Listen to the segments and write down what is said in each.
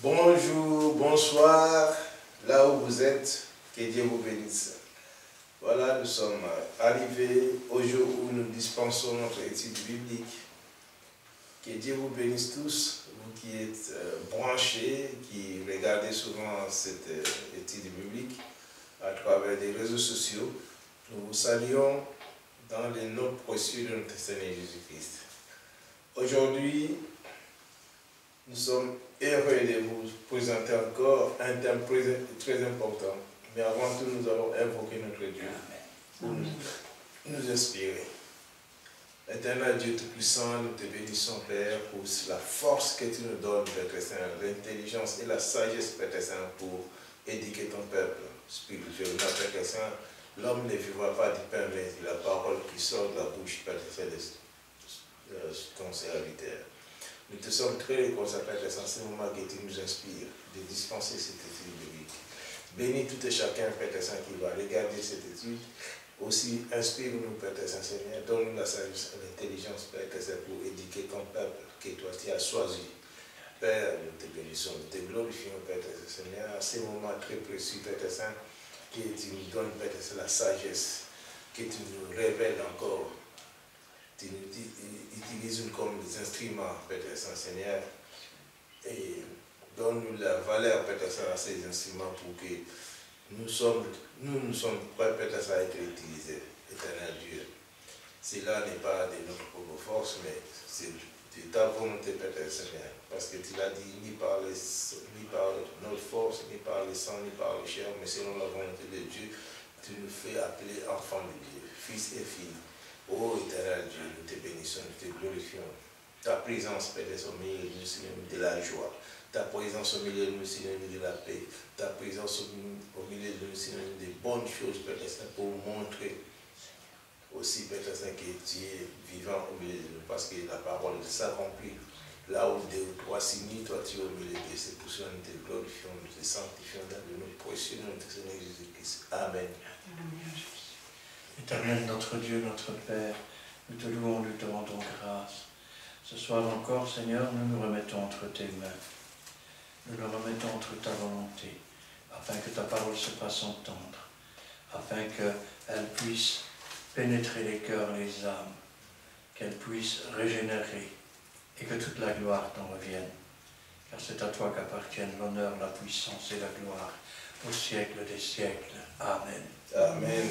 Bonjour, bonsoir, là où vous êtes, que Dieu vous bénisse. Voilà, nous sommes arrivés au jour où nous dispensons notre étude biblique. Que Dieu vous bénisse tous, vous qui êtes branchés, qui regardez souvent cette étude biblique à travers les réseaux sociaux. Nous vous saluons dans les noms précieux de notre Seigneur Jésus-Christ. Aujourd'hui, nous sommes heureux de vous présenter encore un thème très important. Mais avant tout, nous allons invoquer notre Dieu pour nous inspirer. Éternel Dieu Tout-Puissant, nous te bénissons, Père, pour la force que tu nous donnes, Père Saint, l'intelligence et la sagesse, Père Saint, pour éduquer ton peuple spirituellement, Père Saint. L'homme ne vivra pas du pain, mais de la parole qui sort de la bouche, Père Saint, de ton serviteur. Nous te sommes très reconnaissants, Père Saint, c'est ce moment que tu nous inspires de dispenser cette étude biblique. Bénis tout et chacun, Père Saint, qui va regarder cette étude. Aussi, inspire-nous, Père Saint-Seigneur, donne-nous la sagesse et l'intelligence, Père Saint, pour éduquer ton peuple que toi tu as choisi. Père, nous te bénissons, nous te glorifions, Père Saint-Seigneur, à ces moments très précieux, Père Saint, que tu nous donnes, Père Saint, la sagesse, que tu nous révèles encore. Tu nous utilises comme des instruments, Père Saint-Seigneur, et donne-nous la valeur, Père Saint, à ces instruments pour que nous sommes prêts, Père Saint, à être utilisés, éternel Dieu. Cela n'est pas de notre propre force, mais c'est de ta volonté, Père Seigneur, parce que tu l'as dit, ni par notre force, ni par le sang, ni par le chair, mais selon la volonté de Dieu, tu nous fais appeler enfants de Dieu, fils et filles. Ô éternel Dieu, nous te bénissons, nous te glorifions. Ta présence, Père, au milieu de nous, synonyme de la joie. Ta présence au milieu de nous, synonyme de la paix. Ta présence au milieu de nous, synonyme de bonnes choses, Père, pour montrer aussi, Père, que tu es vivant au milieu de nous, parce que la parole s'accomplit. Là où deux ou trois s'unissent, toi tu es au milieu de ces pour cela nous te glorifions, nous te sanctifions dans le nom précieux de notre Seigneur Jésus-Christ. Amen. Amen. Éternel, notre Dieu, notre Père, nous te louons, nous te rendons grâce. Ce soir encore, Seigneur, nous nous remettons entre tes mains. Nous nous remettons entre ta volonté, afin que ta parole se fasse entendre, afin qu'elle puisse pénétrer les cœurs, les âmes, qu'elle puisse régénérer, et que toute la gloire t'en revienne. Car c'est à toi qu'appartiennent l'honneur, la puissance et la gloire, au siècle des siècles. Amen. Amen.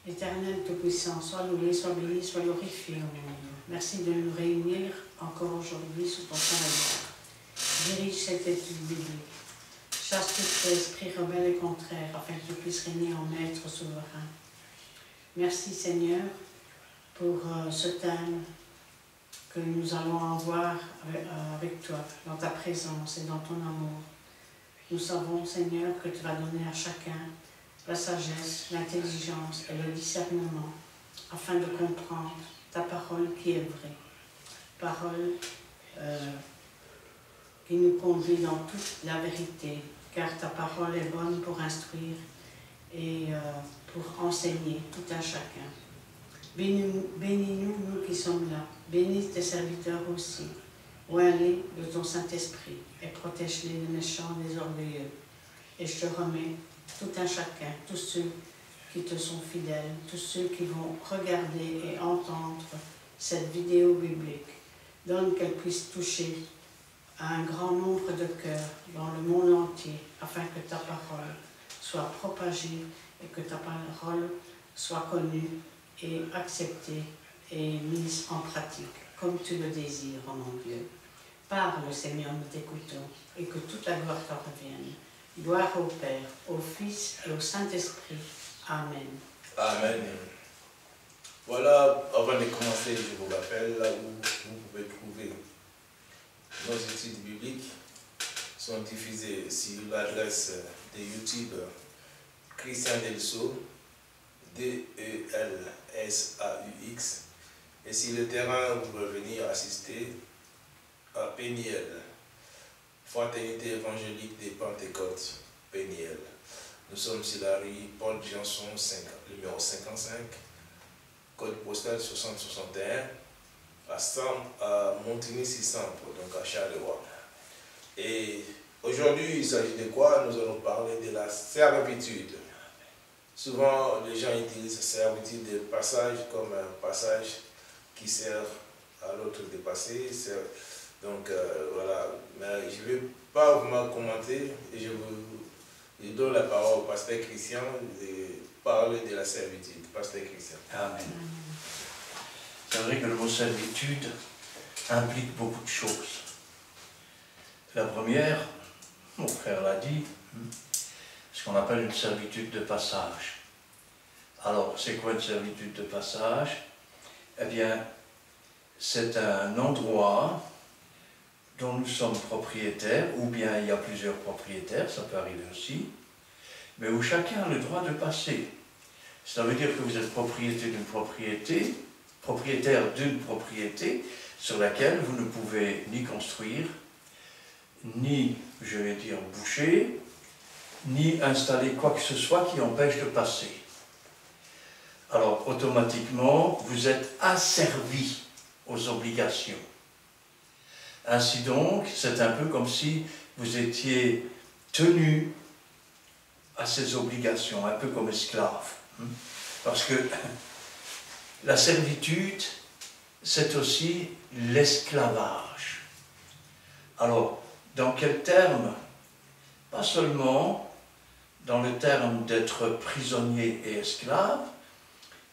Éternel Tout-Puissant, sois loué, sois béni, sois glorifié au monde. Merci de nous réunir encore aujourd'hui sous ton saint. Dirige cette étude biblique. Chasse tout esprit rebelle et contraire, afin que tu puisses régner en maître souverain. Merci Seigneur pour ce thème que nous allons en voir avec toi, dans ta présence et dans ton amour. Nous savons Seigneur que tu vas donner à chacun la sagesse, l'intelligence et le discernement, afin de comprendre ta parole qui est vraie. Parole qui nous conduit dans toute la vérité, car ta parole est bonne pour instruire et pour enseigner tout à chacun. Bénis-nous, nous qui sommes là. Bénis tes serviteurs aussi. Oins-les de ton Saint-Esprit et protège-les des méchants, des orgueilleux. Et je te remets tout un chacun, tous ceux qui te sont fidèles, tous ceux qui vont regarder et entendre cette vidéo biblique. Donne qu'elle puisse toucher à un grand nombre de cœurs dans le monde entier, afin que ta parole soit propagée et que ta parole soit connue et acceptée et mise en pratique, comme tu le désires, oh mon Dieu. Parle, Seigneur, nous t'écoutons, et que toute la gloire t'en revienne. Gloire au Père, au Fils et au Saint-Esprit. Amen. Amen. Voilà, avant de commencer, je vous rappelle, là où vous pouvez trouver nos études bibliques sont diffusées sur l'adresse de YouTube Christian Delso, D-E-L-S-A-U-X, et sur le terrain, vous pouvez venir assister à Péniel, Fraternité évangélique des Pentecôtes, Péniel. Nous sommes sur la rue Paul Janson, numéro 55, code postal 6061, à Montigny-600, donc à Charleroi. Et aujourd'hui, il s'agit de quoi? Nous allons parler de la servitude. Souvent, les gens utilisent servitude de passage comme un passage qui sert à l'autre de passer. Donc voilà, mais je ne vais pas vraiment commenter et je donne la parole au pasteur Christian de parler de la servitude. Pasteur Christian. Amen. C'est vrai que le mot servitude implique beaucoup de choses. La première, mon frère l'a dit, ce qu'on appelle une servitude de passage. Alors, c'est quoi une servitude de passage? Eh bien, c'est un endroit dont nous sommes propriétaires, ou bien il y a plusieurs propriétaires, ça peut arriver aussi, mais où chacun a le droit de passer. Ça veut dire que vous êtes propriétaire d'une propriété sur laquelle vous ne pouvez ni construire, ni, je vais dire, boucher, ni installer quoi que ce soit qui empêche de passer. Alors, automatiquement, vous êtes asservi aux obligations. Ainsi donc, c'est un peu comme si vous étiez tenu à ces obligations, un peu comme esclave. Parce que la servitude, c'est aussi l'esclavage. Alors, dans quel terme? Pas seulement dans le terme d'être prisonnier et esclave,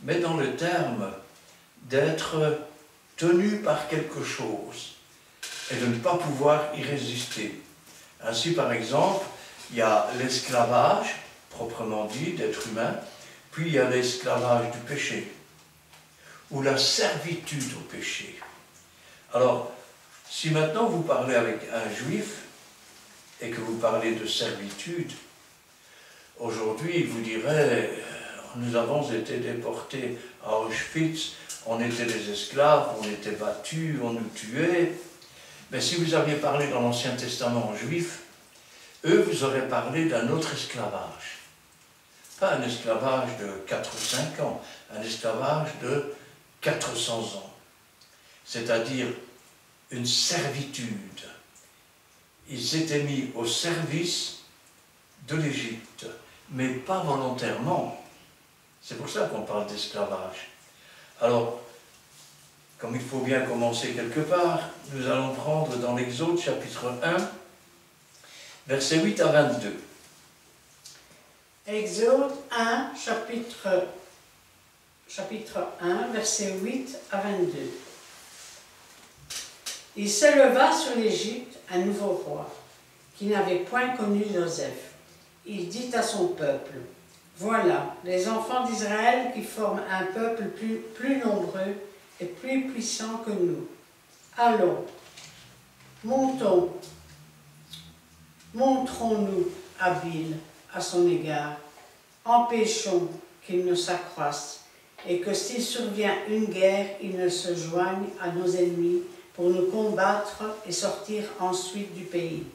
mais dans le terme d'être tenu par quelque chose et de ne pas pouvoir y résister. Ainsi, par exemple, il y a l'esclavage, proprement dit, d'être humain, puis il y a l'esclavage du péché, ou la servitude au péché. Alors, si maintenant vous parlez avec un juif, et que vous parlez de servitude, aujourd'hui, il vous dirait, nous avons été déportés à Auschwitz, on était des esclaves, on était battus, on nous tuait. Mais si vous aviez parlé dans l'Ancien Testament aux Juifs, eux vous auraient parlé d'un autre esclavage. Pas un esclavage de 4 ou 5 ans, un esclavage de 400 ans. C'est-à-dire une servitude. Ils s'étaient mis au service de l'Égypte, mais pas volontairement. C'est pour ça qu'on parle d'esclavage. Alors, comme il faut bien commencer quelque part, nous allons prendre dans l'Exode chapitre 1, versets 8 à 22. Exode 1, chapitre 1, versets 8 à 22. Il s'éleva sur l'Égypte un nouveau roi, qui n'avait point connu Joseph. Il dit à son peuple, « Voilà, les enfants d'Israël qui forment un peuple plus nombreux et plus puissant que nous. Allons, montrons-nous habiles à son égard, empêchons qu'il ne s'accroisse, et que s'il survient une guerre, il ne se joigne à nos ennemis pour nous combattre et sortir ensuite du pays.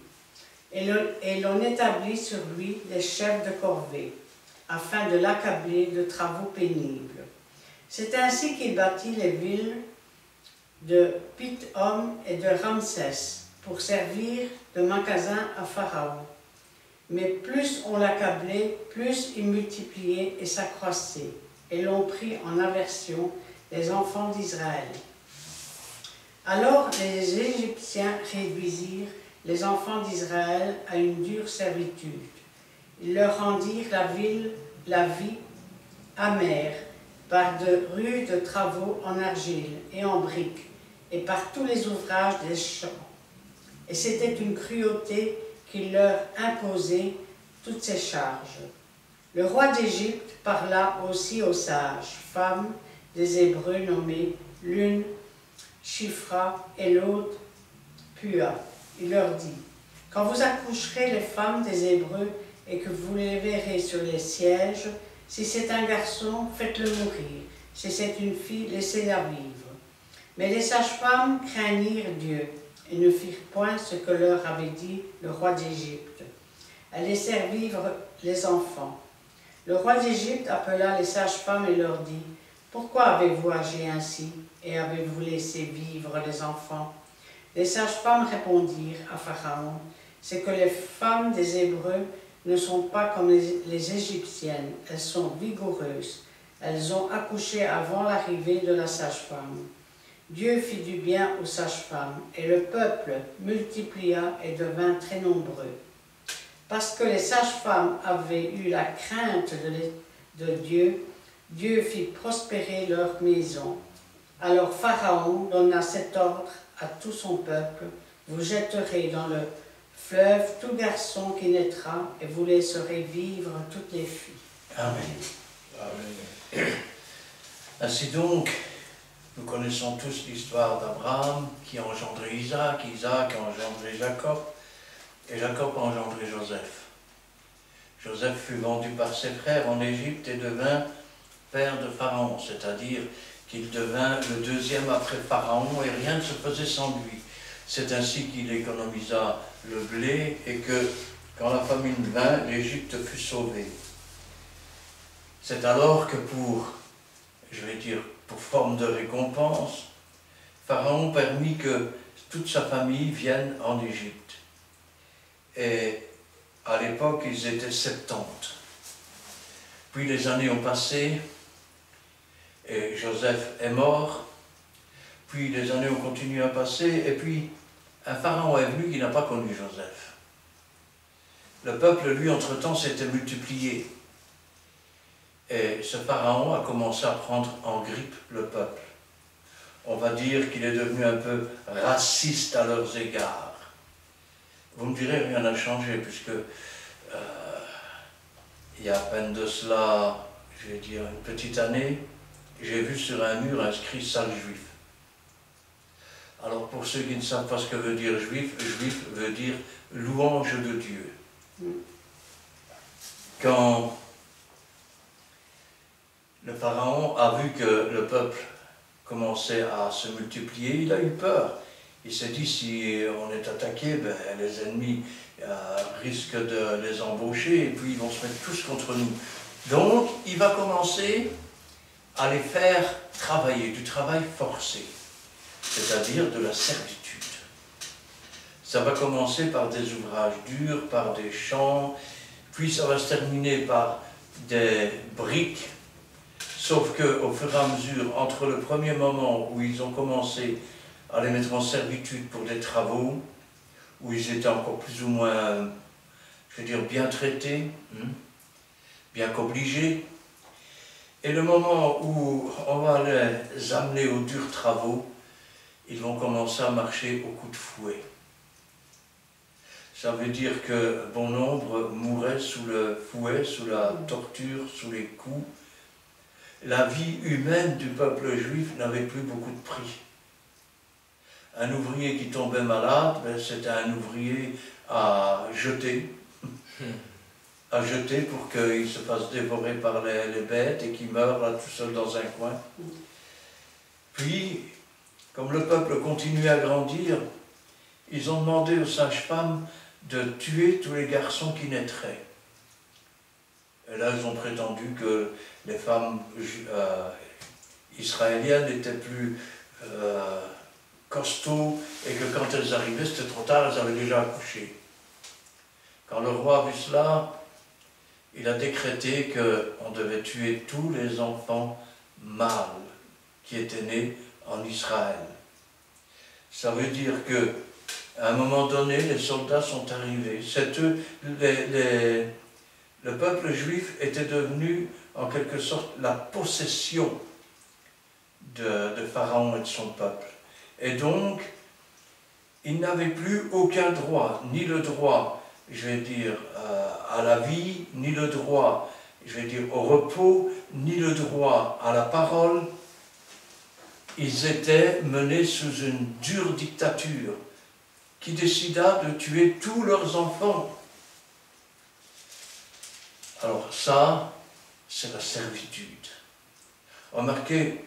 Et l'on établit sur lui des chefs de corvée, afin de l'accabler de travaux pénibles. C'est ainsi qu'il bâtit les villes de Pithom et de Ramsès, pour servir de magasin à Pharaon. Mais plus on l'accablait, plus il multipliait et s'accroissait, et l'on prit en aversion les enfants d'Israël. Alors les Égyptiens réduisirent les enfants d'Israël à une dure servitude. Ils leur rendirent la vie amère, par de rudes travaux en argile et en briques, et par tous les ouvrages des champs. Et c'était une cruauté qui leur imposait toutes ces charges. Le roi d'Égypte parla aussi aux sages, femmes des Hébreux nommées l'une Shifra et l'autre Pua. Il leur dit, « Quand vous accoucherez les femmes des Hébreux et que vous les verrez sur les sièges, si c'est un garçon, faites-le mourir. Si c'est une fille, laissez-la vivre. » Mais les sages-femmes craignirent Dieu et ne firent point ce que leur avait dit le roi d'Égypte. Elles laissèrent vivre les enfants. Le roi d'Égypte appela les sages-femmes et leur dit, « Pourquoi avez-vous agi ainsi et avez-vous laissé vivre les enfants ?» Les sages-femmes répondirent à Pharaon, c'est que les femmes des Hébreux ne sont pas comme les Égyptiennes. Elles sont vigoureuses. Elles ont accouché avant l'arrivée de la sage-femme. Dieu fit du bien aux sages-femmes, et le peuple multiplia et devint très nombreux. Parce que les sages-femmes avaient eu la crainte de Dieu, Dieu fit prospérer leur maison. Alors Pharaon donna cet ordre à tout son peuple: vous jetterez dans le fleuve tout garçon qui naîtra, et vous laisserez vivre toutes les filles. Amen. Amen. Ainsi donc, nous connaissons tous l'histoire d'Abraham qui a engendré Isaac, Isaac a engendré Jacob, et Jacob a engendré Joseph. Joseph fut vendu par ses frères en Égypte et devint père de Pharaon, c'est-à-dire qu'il devint le deuxième après Pharaon et rien ne se faisait sans lui. C'est ainsi qu'il économisa le blé et que, quand la famine vint, l'Égypte fut sauvée. C'est alors que pour forme de récompense, Pharaon permit que toute sa famille vienne en Égypte. Et à l'époque, ils étaient 70. Puis les années ont passé, et Joseph est mort, puis les années ont continué à passer, et puis un pharaon est venu qui n'a pas connu Joseph. Le peuple, lui, entre-temps, s'était multiplié. Et ce pharaon a commencé à prendre en grippe le peuple. On va dire qu'il est devenu un peu raciste à leurs égards. Vous me direz, rien n'a changé, puisque il y a à peine de cela, je vais dire, une petite année, j'ai vu sur un mur inscrit « sale juif ». Alors pour ceux qui ne savent pas ce que veut dire juif, juif veut dire louange de Dieu. Quand le pharaon a vu que le peuple commençait à se multiplier, il a eu peur. Il s'est dit, si on est attaqué, ben, les ennemis risquent de les embaucher et puis ils vont se mettre tous contre nous. Donc, il va commencer à les faire travailler, du travail forcé, c'est-à-dire de la servitude. Ça va commencer par des ouvrages durs, par des champs, puis ça va se terminer par des briques. Sauf qu'au fur et à mesure, entre le premier moment où ils ont commencé à les mettre en servitude pour des travaux, où ils étaient encore plus ou moins, je veux dire, bien traités, bien qu'obligés, et le moment où on va les amener aux durs travaux, ils vont commencer à marcher au coup de fouet. Ça veut dire que bon nombre mouraient sous le fouet, sous la torture, sous les coups. La vie humaine du peuple juif n'avait plus beaucoup de prix. Un ouvrier qui tombait malade, ben, c'était un ouvrier à jeter pour qu'il se fasse dévorer par les bêtes et qu'il meure là tout seul dans un coin. Puis, comme le peuple continuait à grandir, ils ont demandé aux sages-femmes de tuer tous les garçons qui naîtraient. Et là, ils ont prétendu que les femmes israéliennes étaient plus costauds et que quand elles arrivaient, c'était trop tard, elles avaient déjà accouché. Quand le roi a vu cela, il a décrété qu'on devait tuer tous les enfants mâles qui étaient nés en Israël. Ça veut dire qu'à un moment donné, les soldats sont arrivés. C'est eux, le peuple juif était devenu en quelque sorte la possession de Pharaon et de son peuple. Et donc, ils n'avaient plus aucun droit, ni le droit, je vais dire, à la vie, ni le droit, je vais dire, au repos, ni le droit à la parole. Ils étaient menés sous une dure dictature qui décida de tuer tous leurs enfants. Alors ça, c'est la servitude. Remarquez,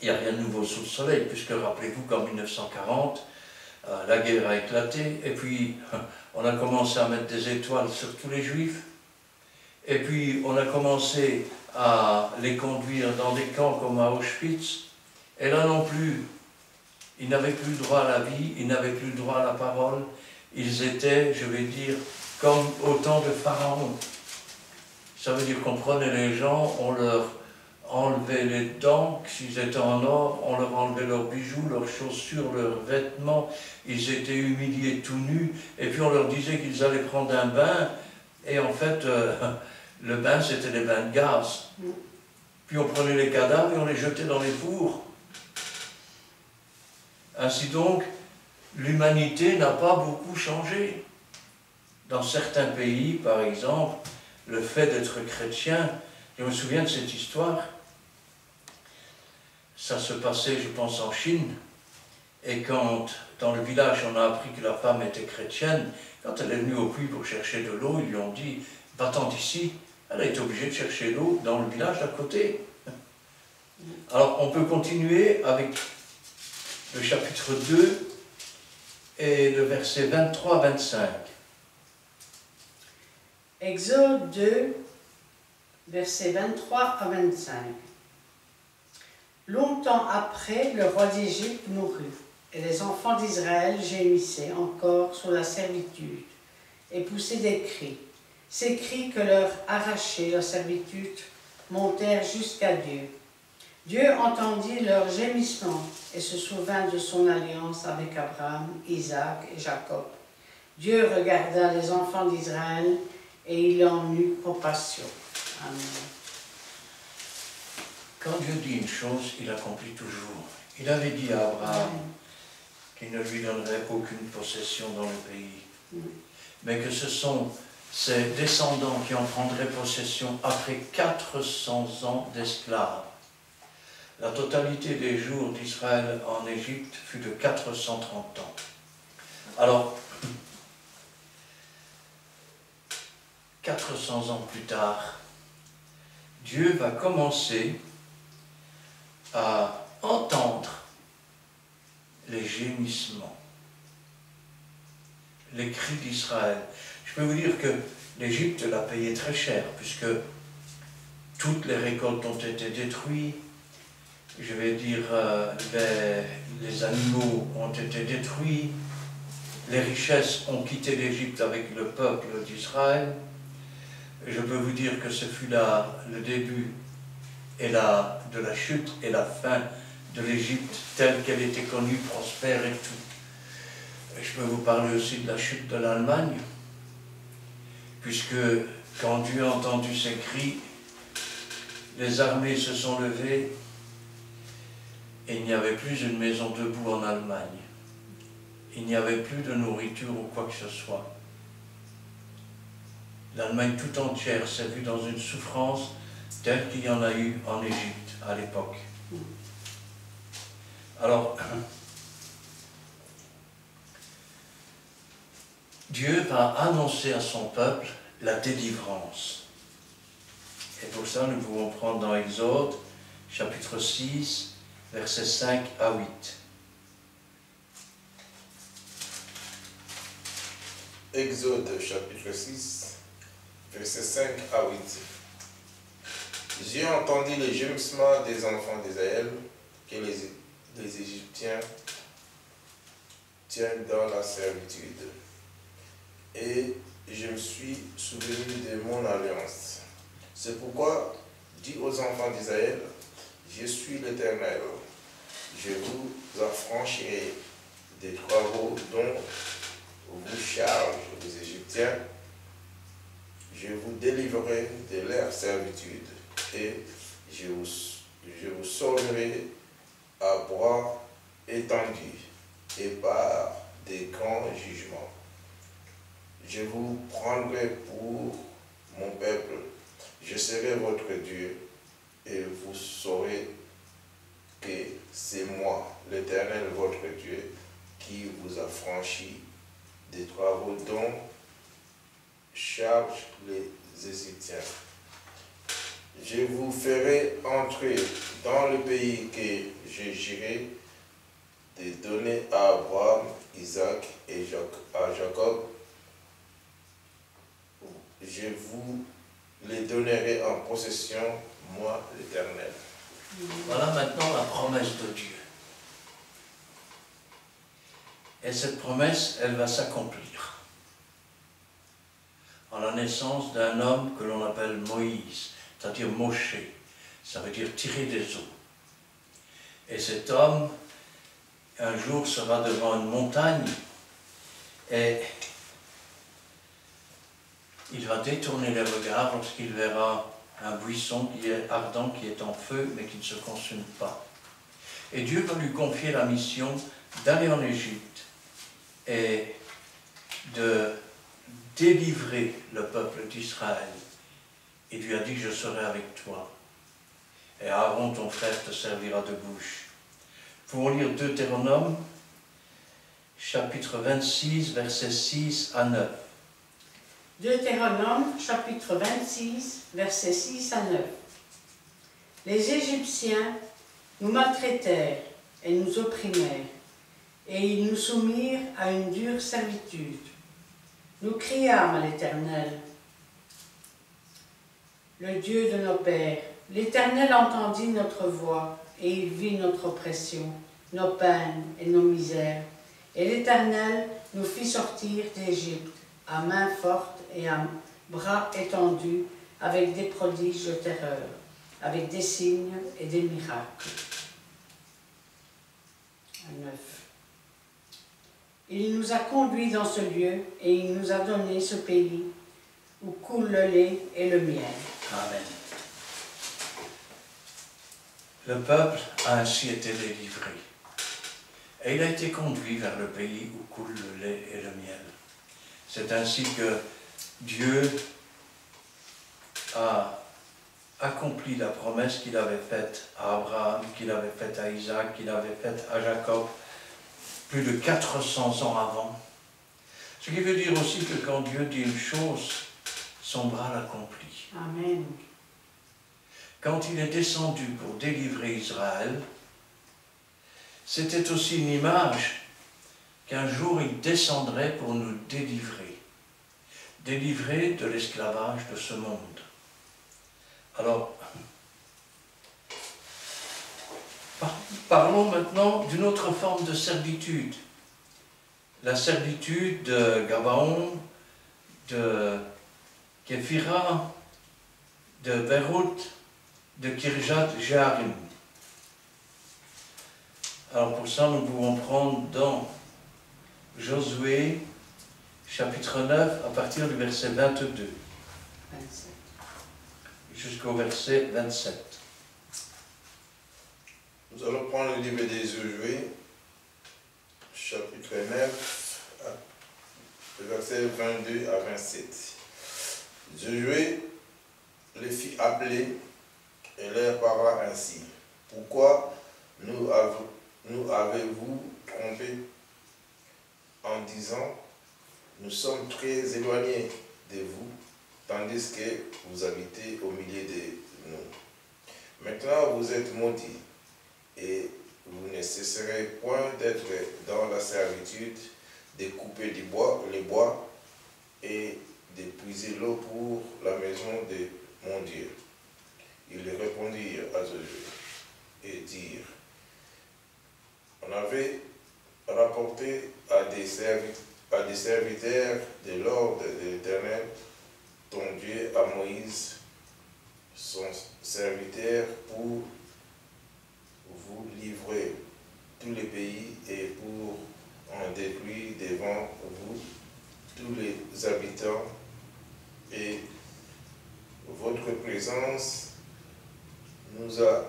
il n'y a rien de nouveau sous le soleil, puisque rappelez-vous qu'en 1940, la guerre a éclaté, et puis on a commencé à mettre des étoiles sur tous les juifs, et puis on a commencé à les conduire dans des camps comme à Auschwitz, et là non plus, ils n'avaient plus le droit à la vie, ils n'avaient plus le droit à la parole, ils étaient, je vais dire, comme au temps de Pharaon. Ça veut dire qu'on prenait les gens, on leur enlevait les dents, s'ils étaient en or, on leur enlevait leurs bijoux, leurs chaussures, leurs vêtements, ils étaient humiliés tout nus, et puis on leur disait qu'ils allaient prendre un bain, et en fait, le bain c'était des bains de gaz. Puis on prenait les cadavres et on les jetait dans les fours. Ainsi donc, l'humanité n'a pas beaucoup changé. Dans certains pays, par exemple, le fait d'être chrétien, je me souviens de cette histoire, ça se passait, je pense, en Chine, et quand, dans le village, on a appris que la femme était chrétienne, quand elle est venue au puits pour chercher de l'eau, ils lui ont dit, va-t'en d'ici. Elle a été obligée de chercher l'eau dans le village d'à côté. Alors, on peut continuer avec le chapitre 2 et le verset 23-25. Exode 2, versets 23 à 25. Longtemps après, le roi d'Égypte mourut, et les enfants d'Israël gémissaient encore sous la servitude, et poussaient des cris. Ces cris que leur arrachait la servitude montèrent jusqu'à Dieu. Dieu entendit leurs gémissements et se souvint de son alliance avec Abraham, Isaac et Jacob. Dieu regarda les enfants d'Israël et il en eut compassion. Amen. Quand Dieu dit une chose, il accomplit toujours. Il avait dit à Abraham qu'il ne lui donnerait aucune possession dans le pays, mais que ce sont ses descendants qui en prendraient possession après 400 ans d'esclaves. La totalité des jours d'Israël en Égypte fut de 430 ans. Alors, 400 ans plus tard, Dieu va commencer à entendre les gémissements, les cris d'Israël. Je peux vous dire que l'Égypte l'a payé très cher, puisque toutes les récoltes ont été détruites, je vais dire les animaux ont été détruits, les richesses ont quitté l'Égypte avec le peuple d'Israël. Je peux vous dire que ce fut là le début de la chute et la fin de l'Égypte telle qu'elle était connue, prospère et tout. Je peux vous parler aussi de la chute de l'Allemagne, puisque quand Dieu a entendu ces cris, les armées se sont levées et il n'y avait plus une maison debout en Allemagne. Il n'y avait plus de nourriture ou quoi que ce soit. L'Allemagne tout entière s'est vue dans une souffrance telle qu'il y en a eu en Égypte à l'époque. Alors, Dieu va annoncer à son peuple la délivrance. Et pour ça, nous pouvons prendre dans Exode, chapitre 6, versets 5 à 8. Exode, chapitre 6, versets 5 à 8. Dieu entendit les gémissements des enfants d'Israël que les Égyptiens tiennent dans la servitude. Et je me suis souvenu de mon alliance. C'est pourquoi, dis aux enfants d'Israël, je suis l'Éternel. Je vous affranchirai des travaux dont vous chargent les Égyptiens. Je vous délivrerai de leur servitude et je vous sauverai à bras étendus et par des grands jugements. Je vous prendrai pour mon peuple, je serai votre Dieu, et vous saurez que c'est moi, l'Éternel, votre Dieu, qui vous a franchi des travaux dont chargent les Égyptiens. Je vous ferai entrer dans le pays que je jurai de donner à Abraham, Isaac et à Jacob. Je vous les donnerai en possession, moi l'Éternel. Voilà maintenant la promesse de Dieu. Et cette promesse, elle va s'accomplir en la naissance d'un homme que l'on appelle Moïse, c'est-à-dire Moshe, ça veut dire tirer des eaux. Et cet homme, un jour, sera devant une montagne et il va détourner les regards lorsqu'il verra un buisson qui est ardent, qui est en feu, mais qui ne se consume pas. Et Dieu va lui confier la mission d'aller en Égypte et de délivrer le peuple d'Israël. Il lui a dit, je serai avec toi. Et Aaron, ton frère, te servira de bouche. Pour lire Deutéronome, chapitre 26, versets 6 à 9. Deutéronome, chapitre 26, versets 6 à 9. Les Égyptiens nous maltraitèrent et nous opprimèrent, et ils nous soumirent à une dure servitude. Nous criâmes à l'Éternel, le Dieu de nos pères. L'Éternel entendit notre voix, et il vit notre oppression, nos peines et nos misères. Et l'Éternel nous fit sortir d'Égypte, à main forte et à bras étendus, avec des prodiges de terreur, avec des signes et des miracles. 9. Il nous a conduits dans ce lieu, et il nous a donné ce pays, où coule le lait et le miel. Amen. Le peuple a ainsi été délivré. Et il a été conduit vers le pays où coule le lait et le miel. C'est ainsi que Dieu a accompli la promesse qu'il avait faite à Abraham, qu'il avait faite à Isaac, qu'il avait faite à Jacob, plus de 400 ans avant. Ce qui veut dire aussi que quand Dieu dit une chose, son bras l'accomplit. Amen. Quand il est descendu pour délivrer Israël, c'était aussi une image qu'un jour il descendrait pour nous délivrer. Délivrer de l'esclavage de ce monde. Alors, parlons maintenant d'une autre forme de servitude. La servitude de Gabaon, de Képhira, de Beyrouth, de Kirjat Jearim. Alors pour ça, nous pouvons prendre dans Josué, chapitre 9, à partir du verset 22, 27. jusqu'au verset 27. Nous allons prendre le livre des Josué, chapitre 9, versets 22 à 27. Josué les fit appeler et leur parla ainsi. Pourquoi nous avez-vous trompé en disant, nous sommes très éloignés de vous, tandis que vous habitez au milieu de nous. Maintenant vous êtes maudits, et vous ne cesserez point d'être dans la servitude, de couper les bois et de puiser l'eau pour la maison de mon Dieu. Ils répondirent à Josué et dirent, on avait rapporté à des serviteurs de l'ordre de l'Éternel, ton Dieu, à Moïse, son serviteur, pour vous livrer tous les pays et pour en détruire devant vous tous les habitants, et votre présence nous a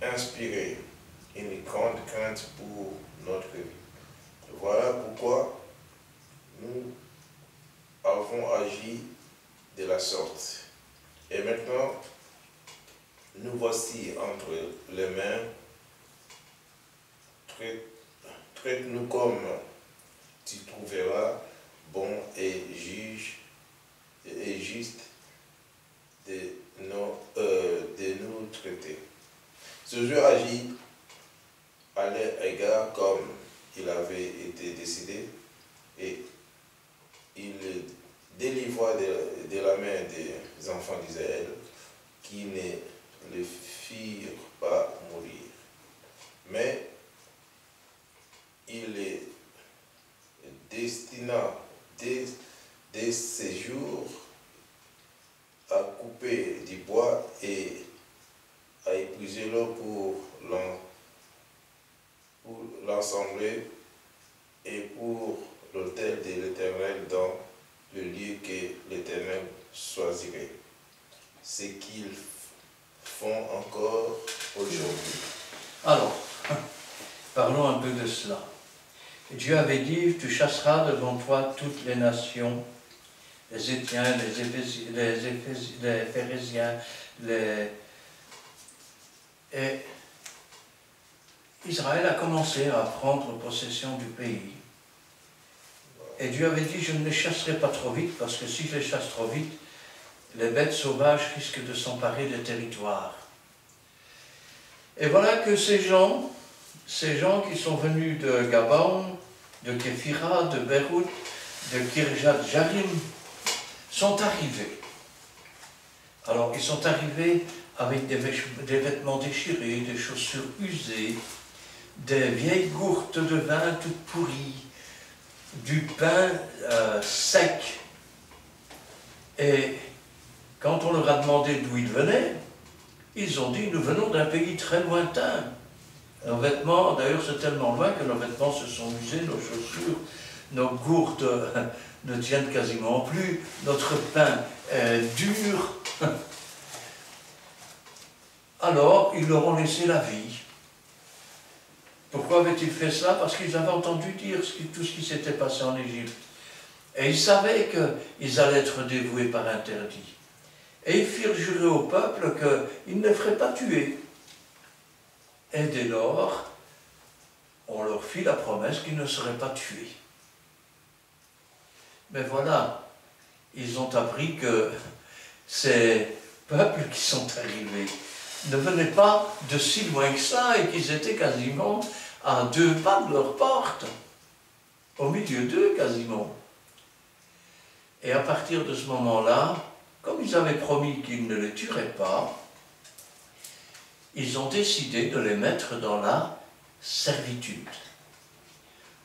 inspiré une grande crainte pour notre vie. Voilà pourquoi nous avons agi de la sorte. Et maintenant, nous voici entre les mains. Traite-nous comme tu trouveras bon et juste de nous traiter. Ce jeu agit à leur égard comme il avait été décidé, et il délivra de la main des enfants d'Israël qui ne le firent pas mourir. Mais il les s'obstinant dès ces jours à couper du bois et à épuiser l'eau pour l'ensembler et pour l'autel de l'Éternel dans le lieu que l'Éternel choisirait. Ce qu'ils font encore aujourd'hui. Alors, parlons un peu de cela. Dieu avait dit, tu chasseras devant toi toutes les nations, les Étiens, les Phérésiens, et Israël a commencé à prendre possession du pays. Et Dieu avait dit, je ne les chasserai pas trop vite, parce que si je les chasse trop vite, les bêtes sauvages risquent de s'emparer des territoires. Et voilà que ces gens qui sont venus de Gabaon, de Képhira, de Beyrouth, de Kirjat Jarim, sont arrivés. Alors, ils sont arrivés avec des vêtements déchirés, des chaussures usées, des vieilles gourdes de vin toutes pourries, du pain sec. Et quand on leur a demandé d'où ils venaient, ils ont dit, nous venons d'un pays très lointain. Nos vêtements, d'ailleurs c'est tellement loin que nos vêtements se sont usés, nos chaussures, nos gourdes ne tiennent quasiment plus, notre pain est dur. Alors, ils leur ont laissé la vie. Pourquoi avaient-ils fait cela? Parce qu'ils avaient entendu dire tout ce qui s'était passé en Égypte. Et ils savaient qu'ils allaient être dévoués par interdit. Et ils firent jurer au peuple qu'ils ne les feraient pas tuer. Et dès lors, on leur fit la promesse qu'ils ne seraient pas tués. Mais voilà, ils ont appris que ces peuples qui sont arrivés ne venaient pas de si loin que ça et qu'ils étaient quasiment à 2 pas de leur porte, au milieu d'eux quasiment. Et à partir de ce moment-là, comme ils avaient promis qu'ils ne les tueraient pas, ils ont décidé de les mettre dans la servitude.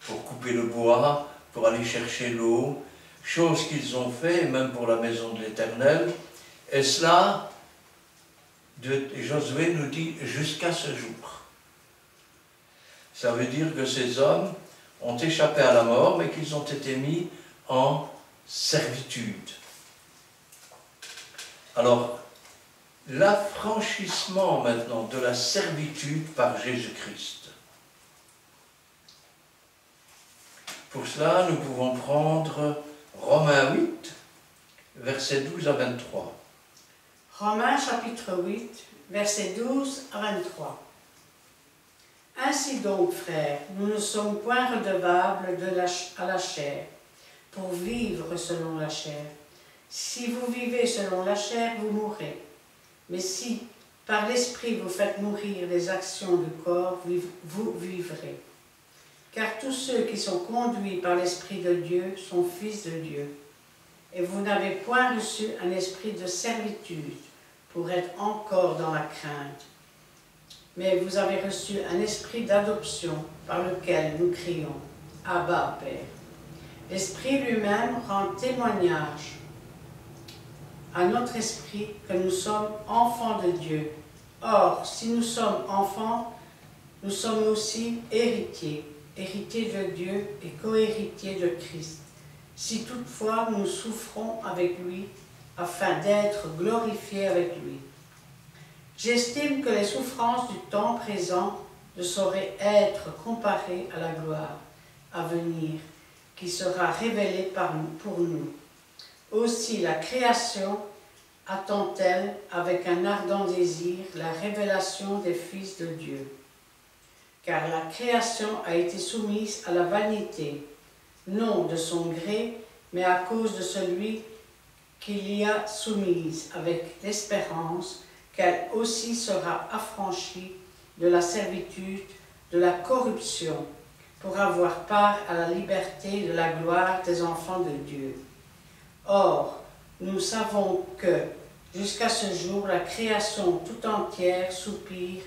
Pour couper le bois, pour aller chercher l'eau, chose qu'ils ont fait, même pour la maison de l'Éternel. Et cela, Josué nous dit, jusqu'à ce jour. Ça veut dire que ces hommes ont échappé à la mort, mais qu'ils ont été mis en servitude. Alors, l'affranchissement maintenant de la servitude par Jésus-Christ. Pour cela, nous pouvons prendre Romains 8, versets 12 à 23. Romains chapitre 8, versets 12 à 23. Ainsi donc, frères, nous ne sommes point redevables à la chair, pour vivre selon la chair. Si vous vivez selon la chair, vous mourrez. Mais si, par l'Esprit, vous faites mourir les actions du corps, vous vivrez. Car tous ceux qui sont conduits par l'Esprit de Dieu sont fils de Dieu. Et vous n'avez point reçu un esprit de servitude pour être encore dans la crainte. Mais vous avez reçu un esprit d'adoption par lequel nous crions « Abba, Père ». L'Esprit lui-même rend témoignage à notre esprit que nous sommes enfants de Dieu. Or, si nous sommes enfants, nous sommes aussi héritiers, héritiers de Dieu et co-héritiers de Christ. Si toutefois nous souffrons avec lui, afin d'être glorifiés avec lui. J'estime que les souffrances du temps présent ne sauraient être comparées à la gloire à venir, qui sera révélée pour nous. Aussi la création attend-elle avec un ardent désir la révélation des fils de Dieu. Car la création a été soumise à la vanité, non de son gré, mais à cause de celui qui l'y a soumise, avec l'espérance qu'elle aussi sera affranchie de la servitude, de la corruption, pour avoir part à la liberté de la gloire des enfants de Dieu. Or, nous savons que, jusqu'à ce jour, la création tout entière soupire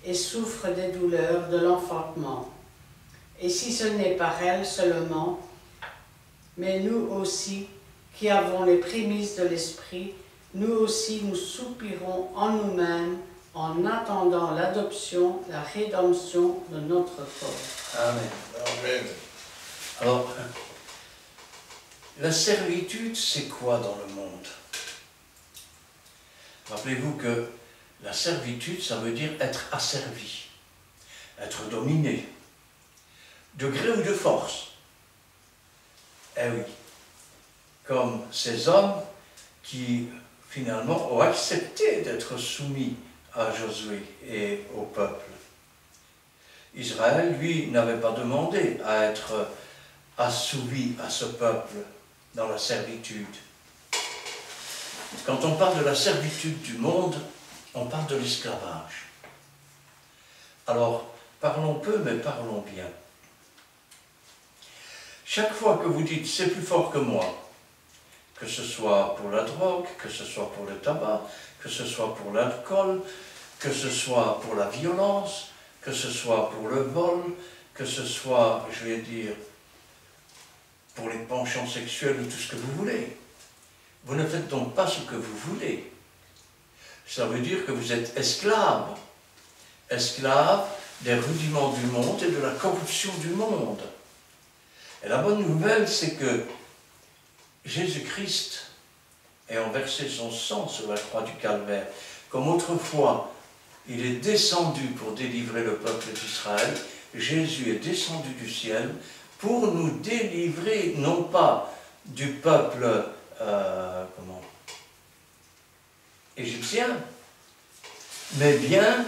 et souffre des douleurs de l'enfantement. Et si ce n'est par elle seulement, Mais nous aussi, qui avons les prémices de l'Esprit, nous aussi nous soupirons en nous-mêmes en attendant l'adoption, la rédemption de notre corps. Amen. Amen. Alors, la servitude, c'est quoi dans le monde? Rappelez-vous que la servitude, ça veut dire être asservi, être dominé, de gré ou de force. Eh oui, comme ces hommes qui finalement ont accepté d'être soumis à Josué et au peuple. Israël, lui, n'avait pas demandé à être assouvi à ce peuple dans la servitude. Quand on parle de la servitude du monde, on parle de l'esclavage. Alors, parlons peu, mais parlons bien. Chaque fois que vous dites « c'est plus fort que moi », que ce soit pour la drogue, que ce soit pour le tabac, que ce soit pour l'alcool, que ce soit pour la violence, que ce soit pour le vol, que ce soit, je vais dire, pour les penchants sexuels ou tout ce que vous voulez. Vous ne faites donc pas ce que vous voulez. Ça veut dire que vous êtes esclave. Esclave des rudiments du monde et de la corruption du monde. Et la bonne nouvelle, c'est que Jésus-Christ, ayant versé son sang sur la croix du Calvaire, comme autrefois, il est descendu pour délivrer le peuple d'Israël, Jésus est descendu du ciel pour nous délivrer, non pas du peuple égyptien, mais bien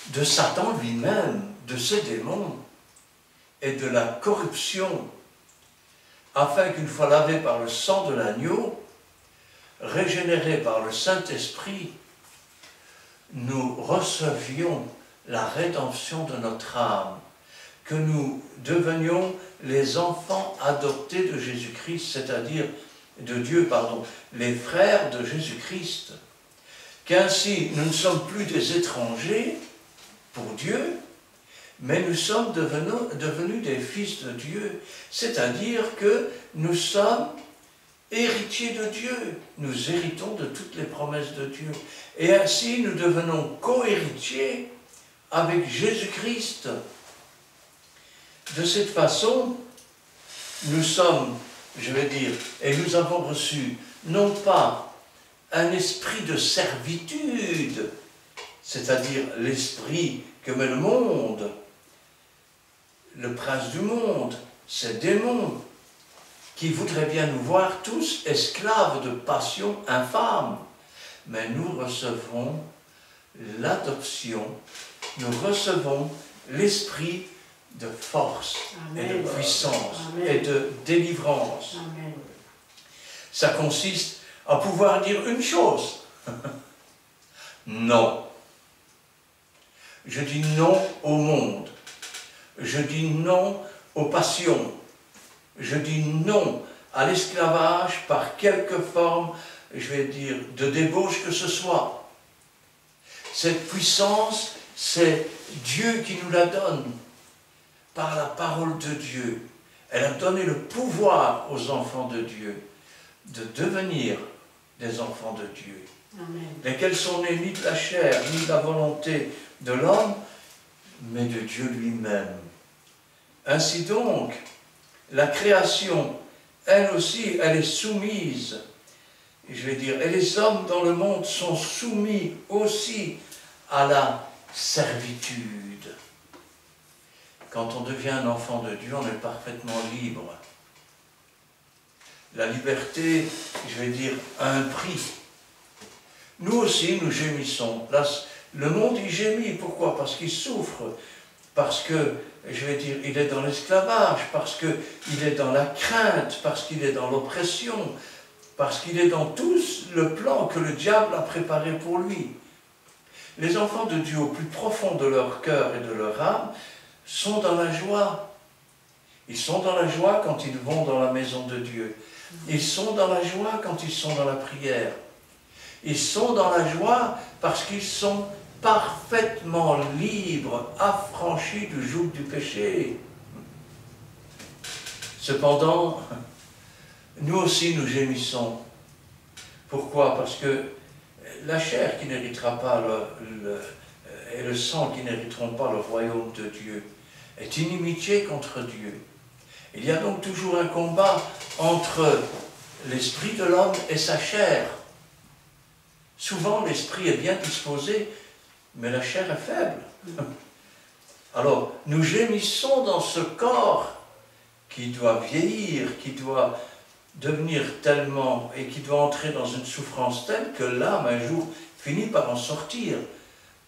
de Satan lui-même, de ses démons et de la corruption, afin qu'une fois lavé par le sang de l'agneau, régénéré par le Saint-Esprit, nous recevions la rédemption de notre âme, que nous devenions les enfants adoptés de Jésus-Christ, c'est-à-dire de Dieu, les frères de Jésus-Christ, qu'ainsi nous ne sommes plus des étrangers pour Dieu, mais nous sommes devenus des fils de Dieu, c'est-à-dire que nous sommes héritiers de Dieu, nous héritons de toutes les promesses de Dieu, et ainsi nous devenons co-héritiers avec Jésus-Christ. De cette façon, nous sommes, je vais dire, et nous avons reçu non pas un esprit de servitude, c'est-à-dire l'esprit que met le monde, le prince du monde, ces démons, qui voudraient bien nous voir tous esclaves de passions infâmes. Mais nous recevons l'adoption, nous recevons l'esprit de force. Amen. Et de puissance. Amen. Et de délivrance. Amen. Ça consiste à pouvoir dire une chose. Non. Je dis non au monde. Je dis non aux passions. Je dis non à l'esclavage par quelque forme, je vais dire, de débauche que ce soit. Cette puissance, c'est Dieu qui nous la donne par la parole de Dieu. Elle a donné le pouvoir aux enfants de Dieu de devenir des enfants de Dieu. Amen. Lesquels sont nés ni de la chair, ni de la volonté de l'homme, mais de Dieu lui-même. Ainsi donc, la création, elle aussi, elle est soumise, je vais dire, et les hommes dans le monde sont soumis aussi à la servitude. Quand on devient un enfant de Dieu, on est parfaitement libre. La liberté, je vais dire, a un prix. Nous aussi, nous gémissons. Là, le monde, il gémit. Pourquoi? Parce qu'il souffre. Parce que, je vais dire, il est dans l'esclavage. Parce qu'il est dans la crainte. Parce qu'il est dans l'oppression. Parce qu'il est dans tout le plan que le diable a préparé pour lui. Les enfants de Dieu, au plus profond de leur cœur et de leur âme, sont dans la joie. Ils sont dans la joie quand ils vont dans la maison de Dieu. Ils sont dans la joie quand ils sont dans la prière. Ils sont dans la joie parce qu'ils sont parfaitement libres, affranchis du joug du péché. Cependant, nous aussi nous gémissons. Pourquoi? Parce que la chair qui n'héritera pas et le sang qui n'hériteront pas le royaume de Dieu est inimitié contre Dieu. Il y a donc toujours un combat entre l'esprit de l'homme et sa chair. Souvent, l'esprit est bien disposé, mais la chair est faible. Alors, nous gémissons dans ce corps qui doit vieillir, qui doit devenir tellement, et qui doit entrer dans une souffrance telle que l'âme, un jour, finit par en sortir.